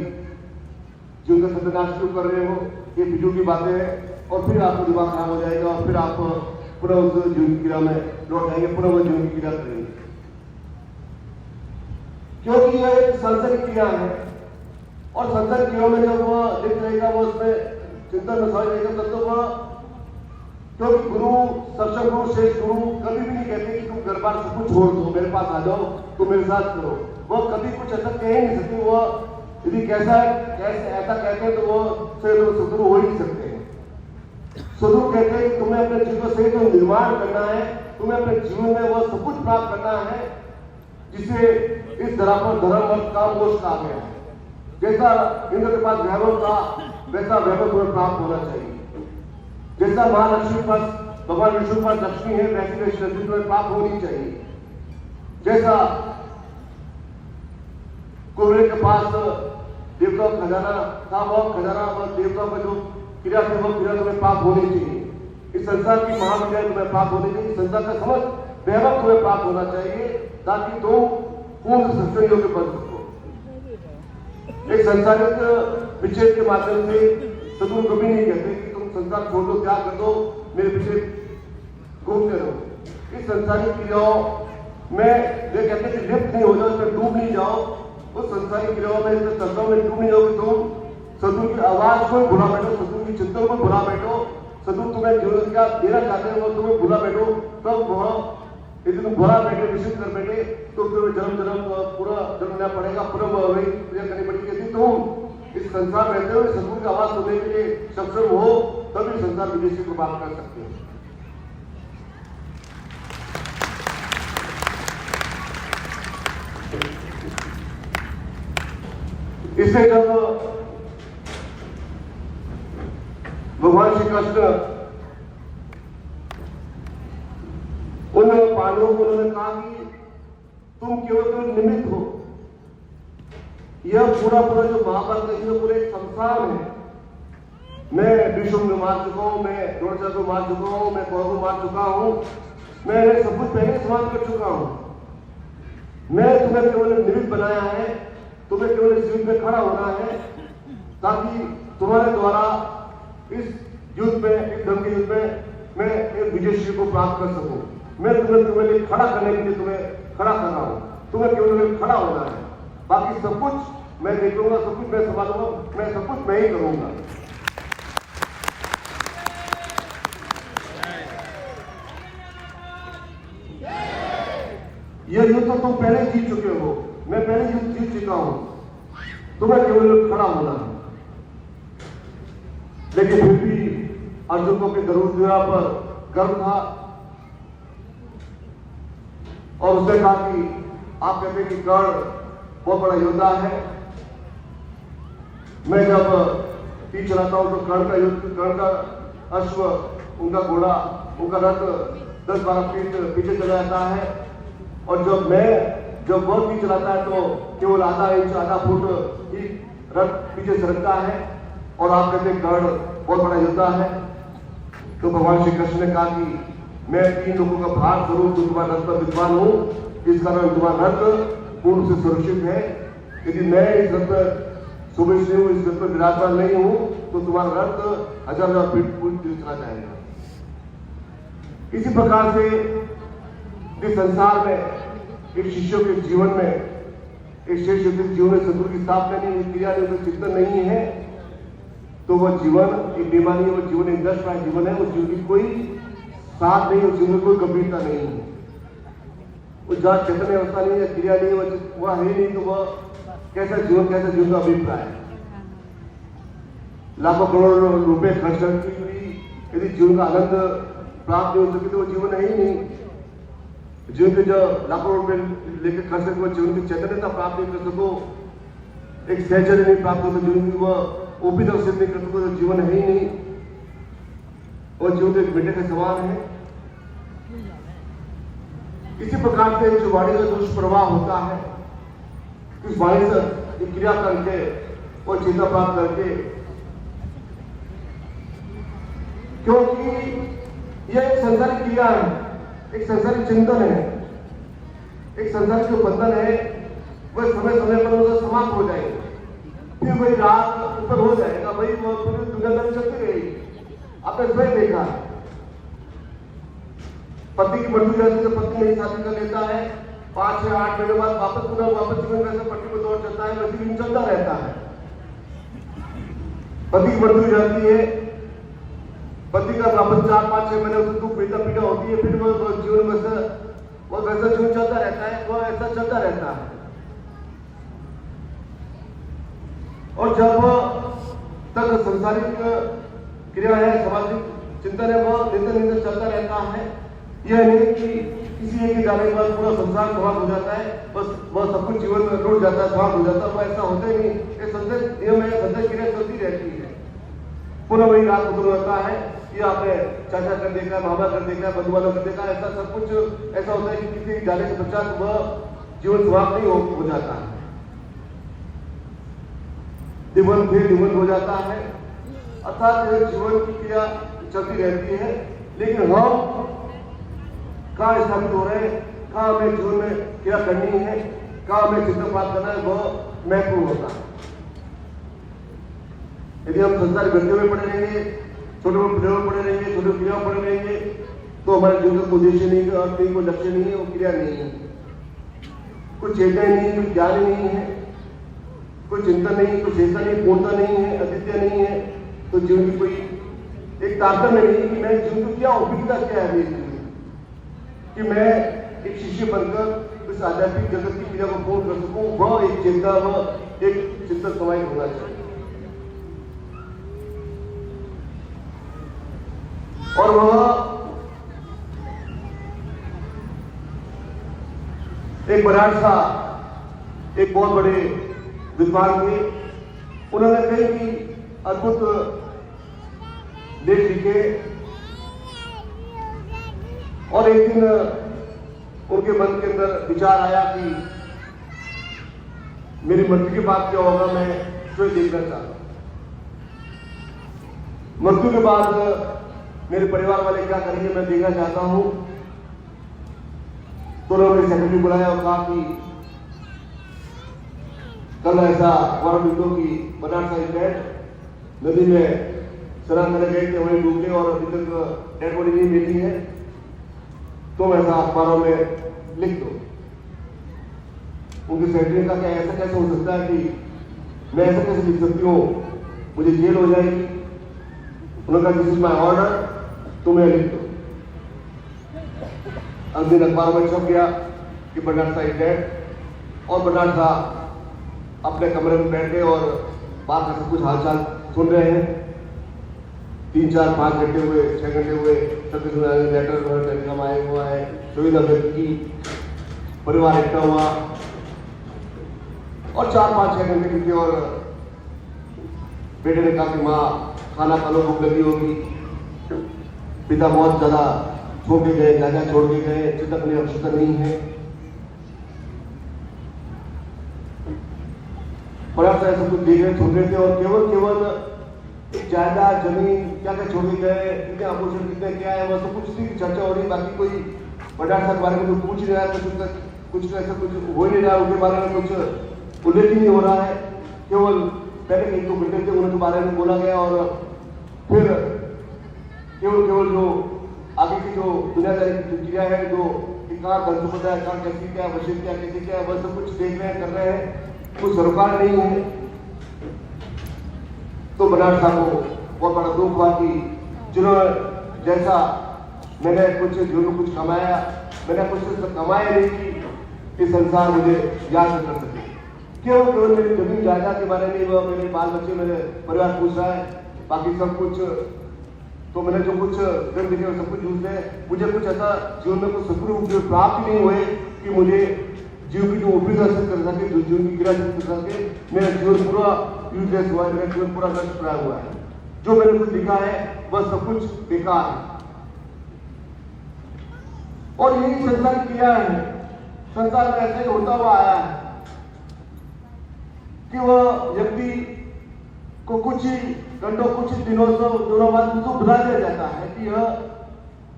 जीवन का सत्यानाश क्यों कर रहे हो, ये फिजूल की बातें हैं, और फिर आपको दिमाग खराब हो जाएगा और फिर आप पुनः उस जीवन की क्रिया में लौट आएंगे, पुनः वो जीवन की क्रिया करेंगे। क्योंकि यह एक सांसारिक क्रिया है, और सांसारिक क्रिया में जब वह लिप्त रहेगा, वो उसमें चिंतन में समझ रहेगा, तब तो वह, क्योंकि गुरु, सबसे गुरु, श्रेष्ठ गुरु कभी भी नहीं कहते कि तुम घर बार सब कुछ छोड़ दो, मेरे पास आ जाओ, तुम मेरे साथ करो। वह कभी कुछ ऐसा कह ही नहीं सकते। वह यदि ऐसा कहते हैं तो वो सदगुरु हो ही नहीं सकते हैं। सदगुरु कहते हैं कि तुम्हें अपने जीवन से जो निर्माण करना है, तुम्हें अपने जीवन में वह सब कुछ प्राप्त करना है जिसे इस धरा पर धर्म अर्थ काम मोक्ष कहा गया है। जैसा इंद्र के पास वैभव था, वैसा वैभव तुम्हें प्राप्त होना चाहिए। जैसा महालक्ष्मी पर भगवान विष्णु पर लक्ष्मी है, वैसी वैसी लक्ष्मी तुम्हें प्राप्त होनी चाहिए। जैसा कुबेर के पास देवताओं का खजाना था, वह खजाना, वह देवताओं का जो क्रिया थी, वह क्रिया तुम्हें प्राप्त होनी चाहिए। इस संसार की महाक्रिया तुम्हें प्राप्त होनी चाहिए। संसार का समस्त वैभव तुम्हें प्राप्त होना चाहिए, ताकि तुम पूर्ण सत्संग योग्य बन सको। एक संसारिक विच्छेद के माध्यम से सदगुरु कभी नहीं कहते कि तुम संसार छोड़ दो, त्याग कर दो, मेरे पीछे घूमते रहो। इस संसारिक क्रियाओं में वे कहते हैं कि लिप्त नहीं हो जाओ, इसमें डूब नहीं जाओ। उस संसारिक क्रियाओं में, इस तत्वों में डूब नहीं जाओ कि तुम सदगुरु की आवाज को भुला बैठो, सदगुरु की चिंतन को भुला बैठो। सदगुरु तुम्हें जीवन क्या देना चाहते हैं वो तुम्हें भुला बैठो। तब वह यदि तुम भुला बैठे, विशुद्ध कर बैठे, तो तुम्हें जन्म पूरा जन्म लेना पड़ेगा, पूरा वही क्रिया करनी पड़ेगी। यदि तुम इस संसार रहते हुए सदगुरु की आवाज सुनने के लिए सक्षम हो, तभी संसार विदेशी को बात कर सकते हो। इससे जब भगवान श्री कृष्ण उन पांडवों को उन्होंने कहा कि तुम केवल निमित्त हो, यह पूरा जो महाभारत है, पूरे संसार है। मैं भीष्म को मार चुका हूं, मैं द्रोणाचार्य को मार चुका हूं, मैं कौरव को मार चुका हूं, मैं सब कुछ पहले समाप्त कर चुका हूं। मैं तुम्हें केवल निमित्त बनाया है, तुम्हें केवल इस युद्ध में खड़ा होना है, ताकि तुम्हारे द्वारा इस युद्ध में, इस धर्म के युद्ध में मैं एक विजय श्री को प्राप्त कर सकूं। मैं तुम्हें लिए खड़ा करने के लिए तुम्हें खड़ा कर रहा हूं। तुम्हें केवल खड़ा होना है, बाकी सब कुछ मैं देखूंगा, सब कुछ मैं संभालूंगा, मैं सब कुछ मैं ही करूंगा। यह युद्ध तो तुम पहले जीत चुके हो, मैं पहले युद्ध जीत चुका हूं, तुम्हें केवल खड़ा होना है। लेकिन फिर भी अर्जुन को गरुड़ पर गर्व था, और उसने कहा कि आप कहते हैं कि कर्ण बहुत बड़ा योद्धा है, मैं जब तीर चलाता हूं तो कर्ण का युद्ध, कर्ण का अश्व, उनका घोड़ा, उनका रथ 10-12 फीट पीछे चला जाता है, और जब वह तीर चलाता है तो केवल आधा इंच, आधा फुट ही रथ पीछे सरकता है। और आप कहते हैं कर्ण बहुत बड़ा योद्धा है। तो भगवान श्री कृष्ण ने कहा कि मैं 3 लोगों का भार स्वरूप तुम्हारा रथ पर विद्वान हूं, इस कारण तुम्हारा रथ पूर्ण से सुरक्षित है। यदि मैं इस रथ पर सुबह से हूं, इस रथ पर विराजमान नहीं हूं, तो तुम्हारा रथ 1000 फीट पूर्व चला जाएगा। इसी प्रकार से इस संसार में एक शिष्यों के जीवन में, एक श्रेष्ठ जीवन में सदगुरु की स्थापना नहीं, क्रिया नहीं, चिंतन नहीं है, तो वह जीवन एक बेमानी है, वो जीवन एक नष्ट जीवन है। उस जीवन की कोई साथ नहीं, उस जीवन में कोई गंभीरता नहीं है, उस जहाँ चेतन अवस्था नहीं है, क्रिया नहीं है, वह है नहीं, तो वह कैसा जीवन का अभिप्राय है। लाखों करोड़ रुपए खर्च करके भी यदि जीवन का आनंद प्राप्त नहीं हो सके तो वो जीवन है ही नहीं। जीवन के जो लाखों रुपए लेकर खर्च करके जीवन की चैतन्यता प्राप्त नहीं कर सको, एक सहचर्य नहीं प्राप्त हो, जीवन की वह ओपी तरफ सिद्ध नहीं कर सको, तो जीवन है ही नहीं। और जीवन तो एक बेटे का सवाल है। इसी प्रकार से जो वाणी का दुष्प्रभाव होता है, इस वाणी से एक क्रिया करके और चेतना प्राप्त करके, क्योंकि यह एक संसारिक क्रिया है, एक संसारिक चिंतन है, एक संसारिक जो बंधन है वह समय समय पर उसका समाप्त हो जाएगा, फिर वही रात ऊपर हो जाएगा, वही पूरी दुनियादारी चलती रहेगी। आपने स्वयं देखा, पति की मृत्यु जाती है, पति नहीं शादी कर लेता है, 5 से 8 महीने बाद वापस जीवन वैसे पति को दौड़ चलता है, वैसे दिन चलता रहता है। पति की मृत्यु जाती है, पति का वापस 4-5-6 महीने उसको दुख पीड़ा होती है, फिर वो जीवन वैसा जीवन चलता रहता है, वो ऐसा चलता रहता है। और जब तक संसारिक क्रिया है, सामाजिक चिंतन है, वह निरंतर चलता रहता है। यह नहीं कि किसी एक के जाने के बाद पूरा संसार समाप्त हो जाता है, बस वह सब कुछ जीवन में लौट जाता है, समाप्त हो जाता है, वो ऐसा होता ही नहीं। ये संसार नियम है, संसार क्रिया चलती रहती है, पुनः वही रात शुरू होता है। ये आपने चाचा कर देखा, मामा कर देखा, बंधु वालों कर देखा, ऐसा सब कुछ ऐसा होता है कि किसी जाने के पश्चात वह जीवन समाप्त नहीं हो जाता है, दिवन फिर दिवन हो जाता है। अर्थात जीवन की क्रिया चलती रहती है, लेकिन हम कहाँ स्थापित हो रहे हैं, कहाँ हमें जीवन में क्रिया करनी है, कहाँ हमें चिंतन प्राप्त करना है, वह महत्वपूर्ण होता है। यदि हम संसार गड्ढे में पड़े रहेंगे, छोटे मोटे प्रयोग में पड़े रहेंगे, छोटे क्रिया पड़े रहेंगे, तो हमारे जीवन का उद्देश्य नहीं, अर्थ नहीं, कोई लक्ष्य नहीं है, वो क्रिया नहीं है, कोई चेतना नहीं, कोई ज्ञान नहीं है, कोई चिंतन नहीं, कोई चेतना नहीं, पूर्णता नहीं है, अद्वितीय नहीं है, तो जीवन की कोई एक तारतम्य नहीं कि मैं जीवन की क्या उपयोगिता क्या है मेरे जीवन, कि मैं एक शिष्य बनकर इस आध्यात्मिक जगत की क्रिया को पूर्ण कर सकूं, वह एक चिंता, वह एक चिंतन समाई होना चाहिए। और वह एक मराठा एक बहुत बड़े विद्वान थे, उन्होंने कई अद्भुत लेख लिखे, और एक दिन उनके मन के अंदर विचार आया कि मेरी मृत्यु के बाद क्या होगा, मैं स्वयं देखना चाहता हूं। मृत्यु के बाद मेरे परिवार वाले क्या करेंगे, मैं देखना चाहता हूं। तो उन्होंने सेक्रेटरी बुलाया और कहा कि कल ऐसा वर्ण दो कि बनारस साहिब नदी में स्नान करने गए थे, वहीं डूब गए और अभी तक डेड बॉडी नहीं मिली है, तुम ऐसा अखबारों में लिख दो। उनके सेक्रेटरी ने कहा कि ऐसा कैसे हो सकता है कि मैं ऐसा कैसे लिख सकती हूँ, मुझे जेल हो जाएगी। उन्होंने कहा दिस इज माय ऑर्डर, तुम्हें लिख दो। अगले दिन अखबार में छप गया कि बनारस साहिब डेड, और बनारस साहब अपने कमरे में बैठ गए और बात का सब कुछ हालचाल सुन रहे हैं। 3-4-5 घंटे हुए, 6 घंटे हुए, तब लेटर टेलीग्राम आया हुआ है, सुविधा व्यक्त की, परिवार इकट्ठा हुआ, और 4-5-6 घंटे बीते और बेटे ने कहा कि माँ खाना खा लो, भूख लगी होगी। पिता बहुत ज्यादा छोड़ के गए, जगह छोड़ के गए, चिंतक नहीं, अवश्यकता नहीं है। बड़ा सा सब कुछ देख रहे, सुन रहे थे, और केवल एक जायदाद जमीन क्या क्या छोड़ के गए, कितने आभूषण कितने क्या है, वह सब कुछ की चर्चा हो रही। बाकी कोई बड़ा साहब के बारे में कोई पूछ नहीं रहा है, कुछ ऐसा कुछ हो ही नहीं रहा, उनके बारे में कुछ उल्लेख ही नहीं हो रहा है। केवल पहले 1-2 घंटे थे उनके बारे में बोला गया और फिर केवल जो आगे की जो दुनियादारी की प्रक्रिया है, जो कहाँ दंतपदा है, कहाँ कैसी क्या वशिष्ठ क्या कैसी क्या वह सब कुछ देख रहे हैं, कर रहे हैं। कोई सरोकार नहीं है। तो बनारस साहब को बहुत बड़ा दुख हुआ कि जिन्होंने जैसा मैंने कुछ जीवन में कुछ कमाया, मैंने कुछ कमाया नहीं कि इस संसार मुझे याद न कर सके। केवल मेरी जमीन जायदाद के बारे में, वह मेरे बाल बच्चे, मेरे परिवार पूछ रहा है, बाकी सब कुछ तो मैंने जो कुछ दिन देखे सब कुछ यूज है। मुझे कुछ ऐसा जीवन में कुछ सफल प्राप्त नहीं हुए कि मुझे जीवन की जो उपयोगी हासिल कर सके, जो जीवन की क्रिया कर सके। मेरा जीवन पूरा यूजलेस हुआ है, मेरा जीवन पूरा नष्ट प्राय हुआ है। जो मैंने कुछ लिखा है वह सब कुछ बेकार है। और यही संसार की क्रिया है। संसार में ऐसे ही होता हुआ आया है कि वह व्यक्ति को कुछ ही घंटों कुछ दिनों से दोनों बाद उसको भुला दिया जाता है कि यह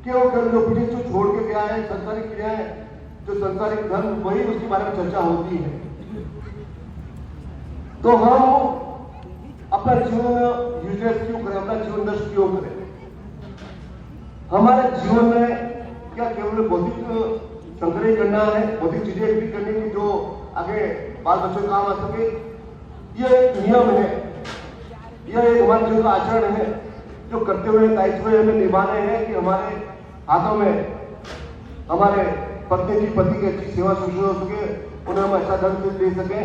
केवल जो पीछे जो छोड़ के गया है संसारिक क्रियाएं, जो संसारिक धर्म, वही उसके बारे में चर्चा होती है। तो हम अपना जीवन यूजलेस क्यों करें, अपना जीवन नष्ट क्यों करें? हमारे जीवन में क्या केवल भौतिक संग्रह करना है, भौतिक चीजें भी करनी है जो आगे बाल बच्चों काम आ सके? यह एक नियम है, यह एक हमारे जीवन का आचरण है जो करते हुए दायित्व हमें निभाने हैं कि हमारे हाथों में हमारे पत्नी की पति की अच्छी सेवा शुश्रूषा हो सके, उन्हें हम अच्छा ढंग से दे सके,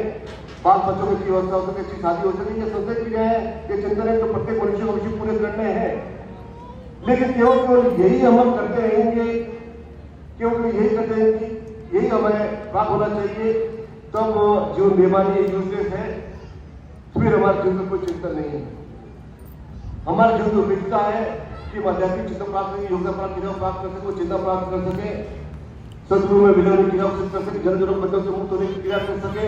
बाल बच्चों की अच्छी व्यवस्था हो सके, अच्छी शादी हो सके। ये संसद क्रिया है, ये चिंतन है जो प्रत्येक मनुष्य को अवश्य पूरे करने हैं। लेकिन केवल यही हम करते रहेंगे, केवल यही करते हैं कि यही हमें प्राप्त होना चाहिए, तब जीवन बेमानी यूजलेस है। फिर हमारे जीवन में कोई चिंतन नहीं है। हमारे जीवन में विकता है कि हम आध्यात्मिक चिंता प्राप्त करें, योग्यता प्राप्त क्रिया प्राप्त कर सके, चिंता प्राप्त कर सके, सदगुरु में विलय की क्रिया कर सके, जन जन्म बंधन से मुक्त होने की क्रिया कर सके,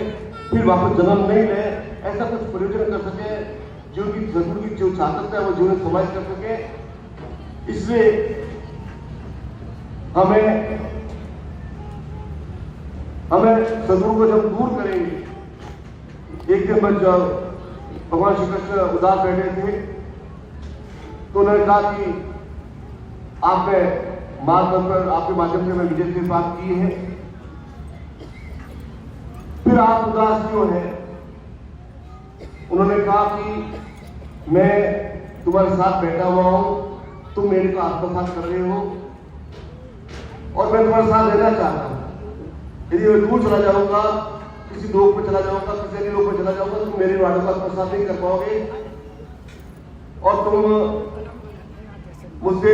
फिर वापस जन्म नहीं ले, ऐसा कुछ प्रयोजन कर सके, जीवन की सदगुरु की जो चाहत है वो जीवन समाज कर सके। इसलिए हमें सदगुरु को जब दूर करेंगे, एक दिन बाद जब भगवान श्री कृष्ण उदास बैठे थे तो उन्होंने कहा कि आपने मार्ग पर आपके माध्यम से मैं विजय से प्राप्त की है, फिर आप उदास क्यों हैं? उन्होंने कहा कि मैं तुम्हारे साथ बैठा हुआ हूं, तुम मेरे को आत्मसात कर रहे हो और मैं तुम्हारे साथ रहना चाहता हूं। यदि मैं दूर चला जाऊंगा, किसी लोक पर चला जाऊंगा, किसी अन्य लोक पर चला जाऊंगा, तुम मेरे वादों का आत्मसात नहीं कर पाओगे और तुम मुझसे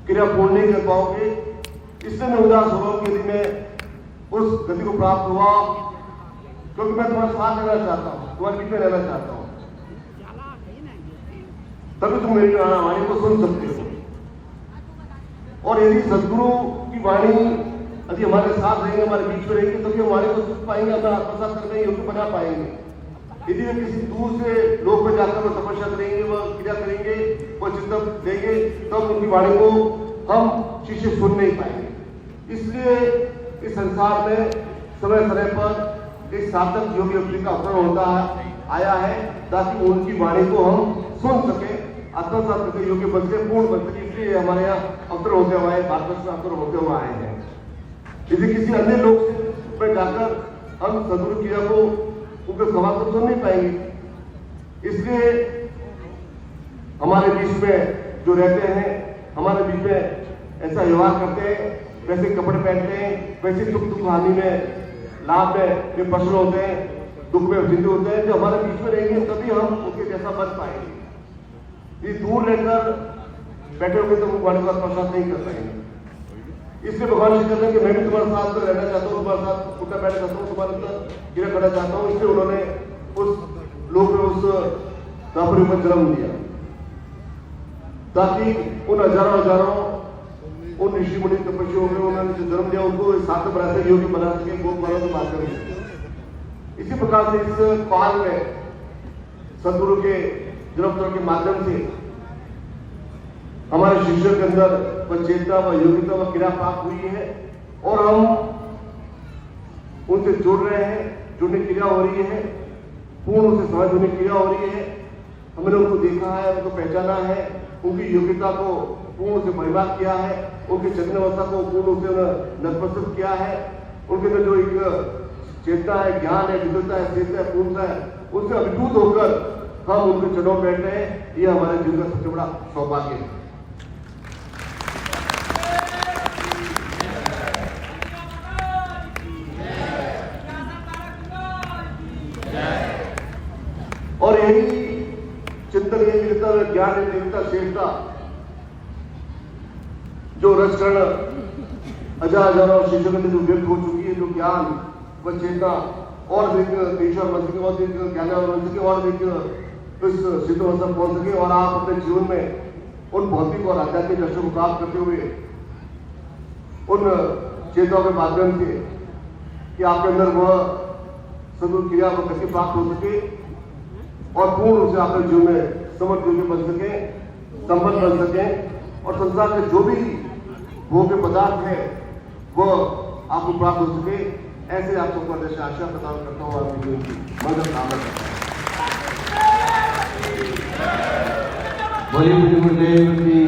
क्रिया पूर्ण नहीं कर पाओगे। इससे मैं उदास हो रहा हूं कि यदि मैं उस गति को प्राप्त हुआ, क्योंकि मैं तुम्हारे साथ रहना चाहता हूं, तुम्हारे बीच में रहना चाहता हूं, तभी तुम मेरी वाणी को सुन सकते हो। और यदि सदगुरु की वाणी यदि हमारे साथ रहेंगे, हमारे बीच में रहेंगे, तभी हम वाणी को सुन पाएंगे, अपना आत्मसात करने योग्य बना पाएंगे। यदि वे किसी दूर से लोक में जाकर वो तपस्या करेंगे, वह क्रिया करेंगे, वह चिंतन देंगे, तब उनकी वाणी को हम शिष्य सुन नहीं पाएंगे। इसलिए इस संसार में समय समय पर एक सार्थक योग व्यक्ति का अवसर होता है, आया है, ताकि उनकी वाणी को हम सुन सके, आत्मसात करके योग्य बन सके, पूर्ण बन सके। इसलिए हमारे यहाँ अवसर होते हुए आए, भारतवर्ष में अवसर होते हुए आए हैं। यदि किसी अन्य लोक पर जाकर हम सदगुरु क्रिया को उनके सवाल को सुन नहीं पाएंगे। इसलिए हमारे बीच में जो रहते हैं, हमारे बीच में ऐसा व्यवहार करते हैं, वैसे कपड़े पहनते हैं, वैसे सुख दुख हानि में, लाभ में वे पशु होते हैं, दुख में जिंदे होते हैं, जो हमारे बीच में रहेंगे तभी हम उनके जैसा बन पाएंगे। ये दूर रहकर बैठे होंगे तो वाणी का प्रसाद नहीं कर पाएंगे। इसलिए भगवान श्री कहते हैं कि मैं भी तुम्हारे साथ रहना चाहता हूँ, तुम्हारे साथ उठना बैठना चाहता हूँ, तुम्हारे अंदर गिरा करना चाहता हूँ। इसलिए उन्होंने उस लोक में उस दापरी पर जन्म दिया, ताकि उन हजारों उन ऋषि मुनि तपस्वियों में उन्होंने जो जन्म दिया उनको साथ बना सके, योगी बना सके, गोप वालों को बात करेंगे। इसी प्रकार से इस काल में सदगुरु के जन्मोत्सव के माध्यम से हमारे शिष्यों के अंदर वह चेतना व योग्यता व क्रिया प्राप्त हुई है और हम उनसे जुड़ रहे हैं, जुड़ने की क्रिया हो रही है, पूर्ण उनसे समझ होने की क्रिया हो रही है। हमने उनको देखा है, उनको पहचाना है, उनकी योग्यता को पूर्ण से परिभाषित किया है, उनकी चेतनावस्था को पूर्ण से नतमस्तक किया है, उनके अंदर जो एक चेतना है, ज्ञान है, विद्वता है, चेतना है, पूर्णता है, उससे अभिभूत होकर हम उनके चरणों में बैठ रहे हैं। ये हमारे जीवन का सबसे बड़ा सौभाग्य है। और यही चिंतन, यही विद्वता, ज्ञान, विद्वता, श्रेष्ठता जो रचकर्ण हजारों शिष्यों के अंदर जो व्यक्त हो चुकी है, जो ज्ञान व चेतना और ईश्वर बन सके और ज्ञान बन सके और इस सिद्धावस्था पहुंच सके और आप अपने जीवन में उन भौतिक और आध्यात्मिक लक्ष्यों को प्राप्त करते हुए उन चेताओं के माध्यम से कि आपके अंदर वह सदुर क्रिया व गति प्राप्त हो सके और पूर्ण रूप से आपके जीवन में समर्थ योग्य बन सके, संपन्न बन सके और संसार के जो भी भोग्य पदार्थ है वह आपको प्राप्त हो सके। ऐसे आप सबको आशा प्रदान करता हूँ आपके जीवन की मंगल कामना करता हूँ। बोलिए गुरुदेव की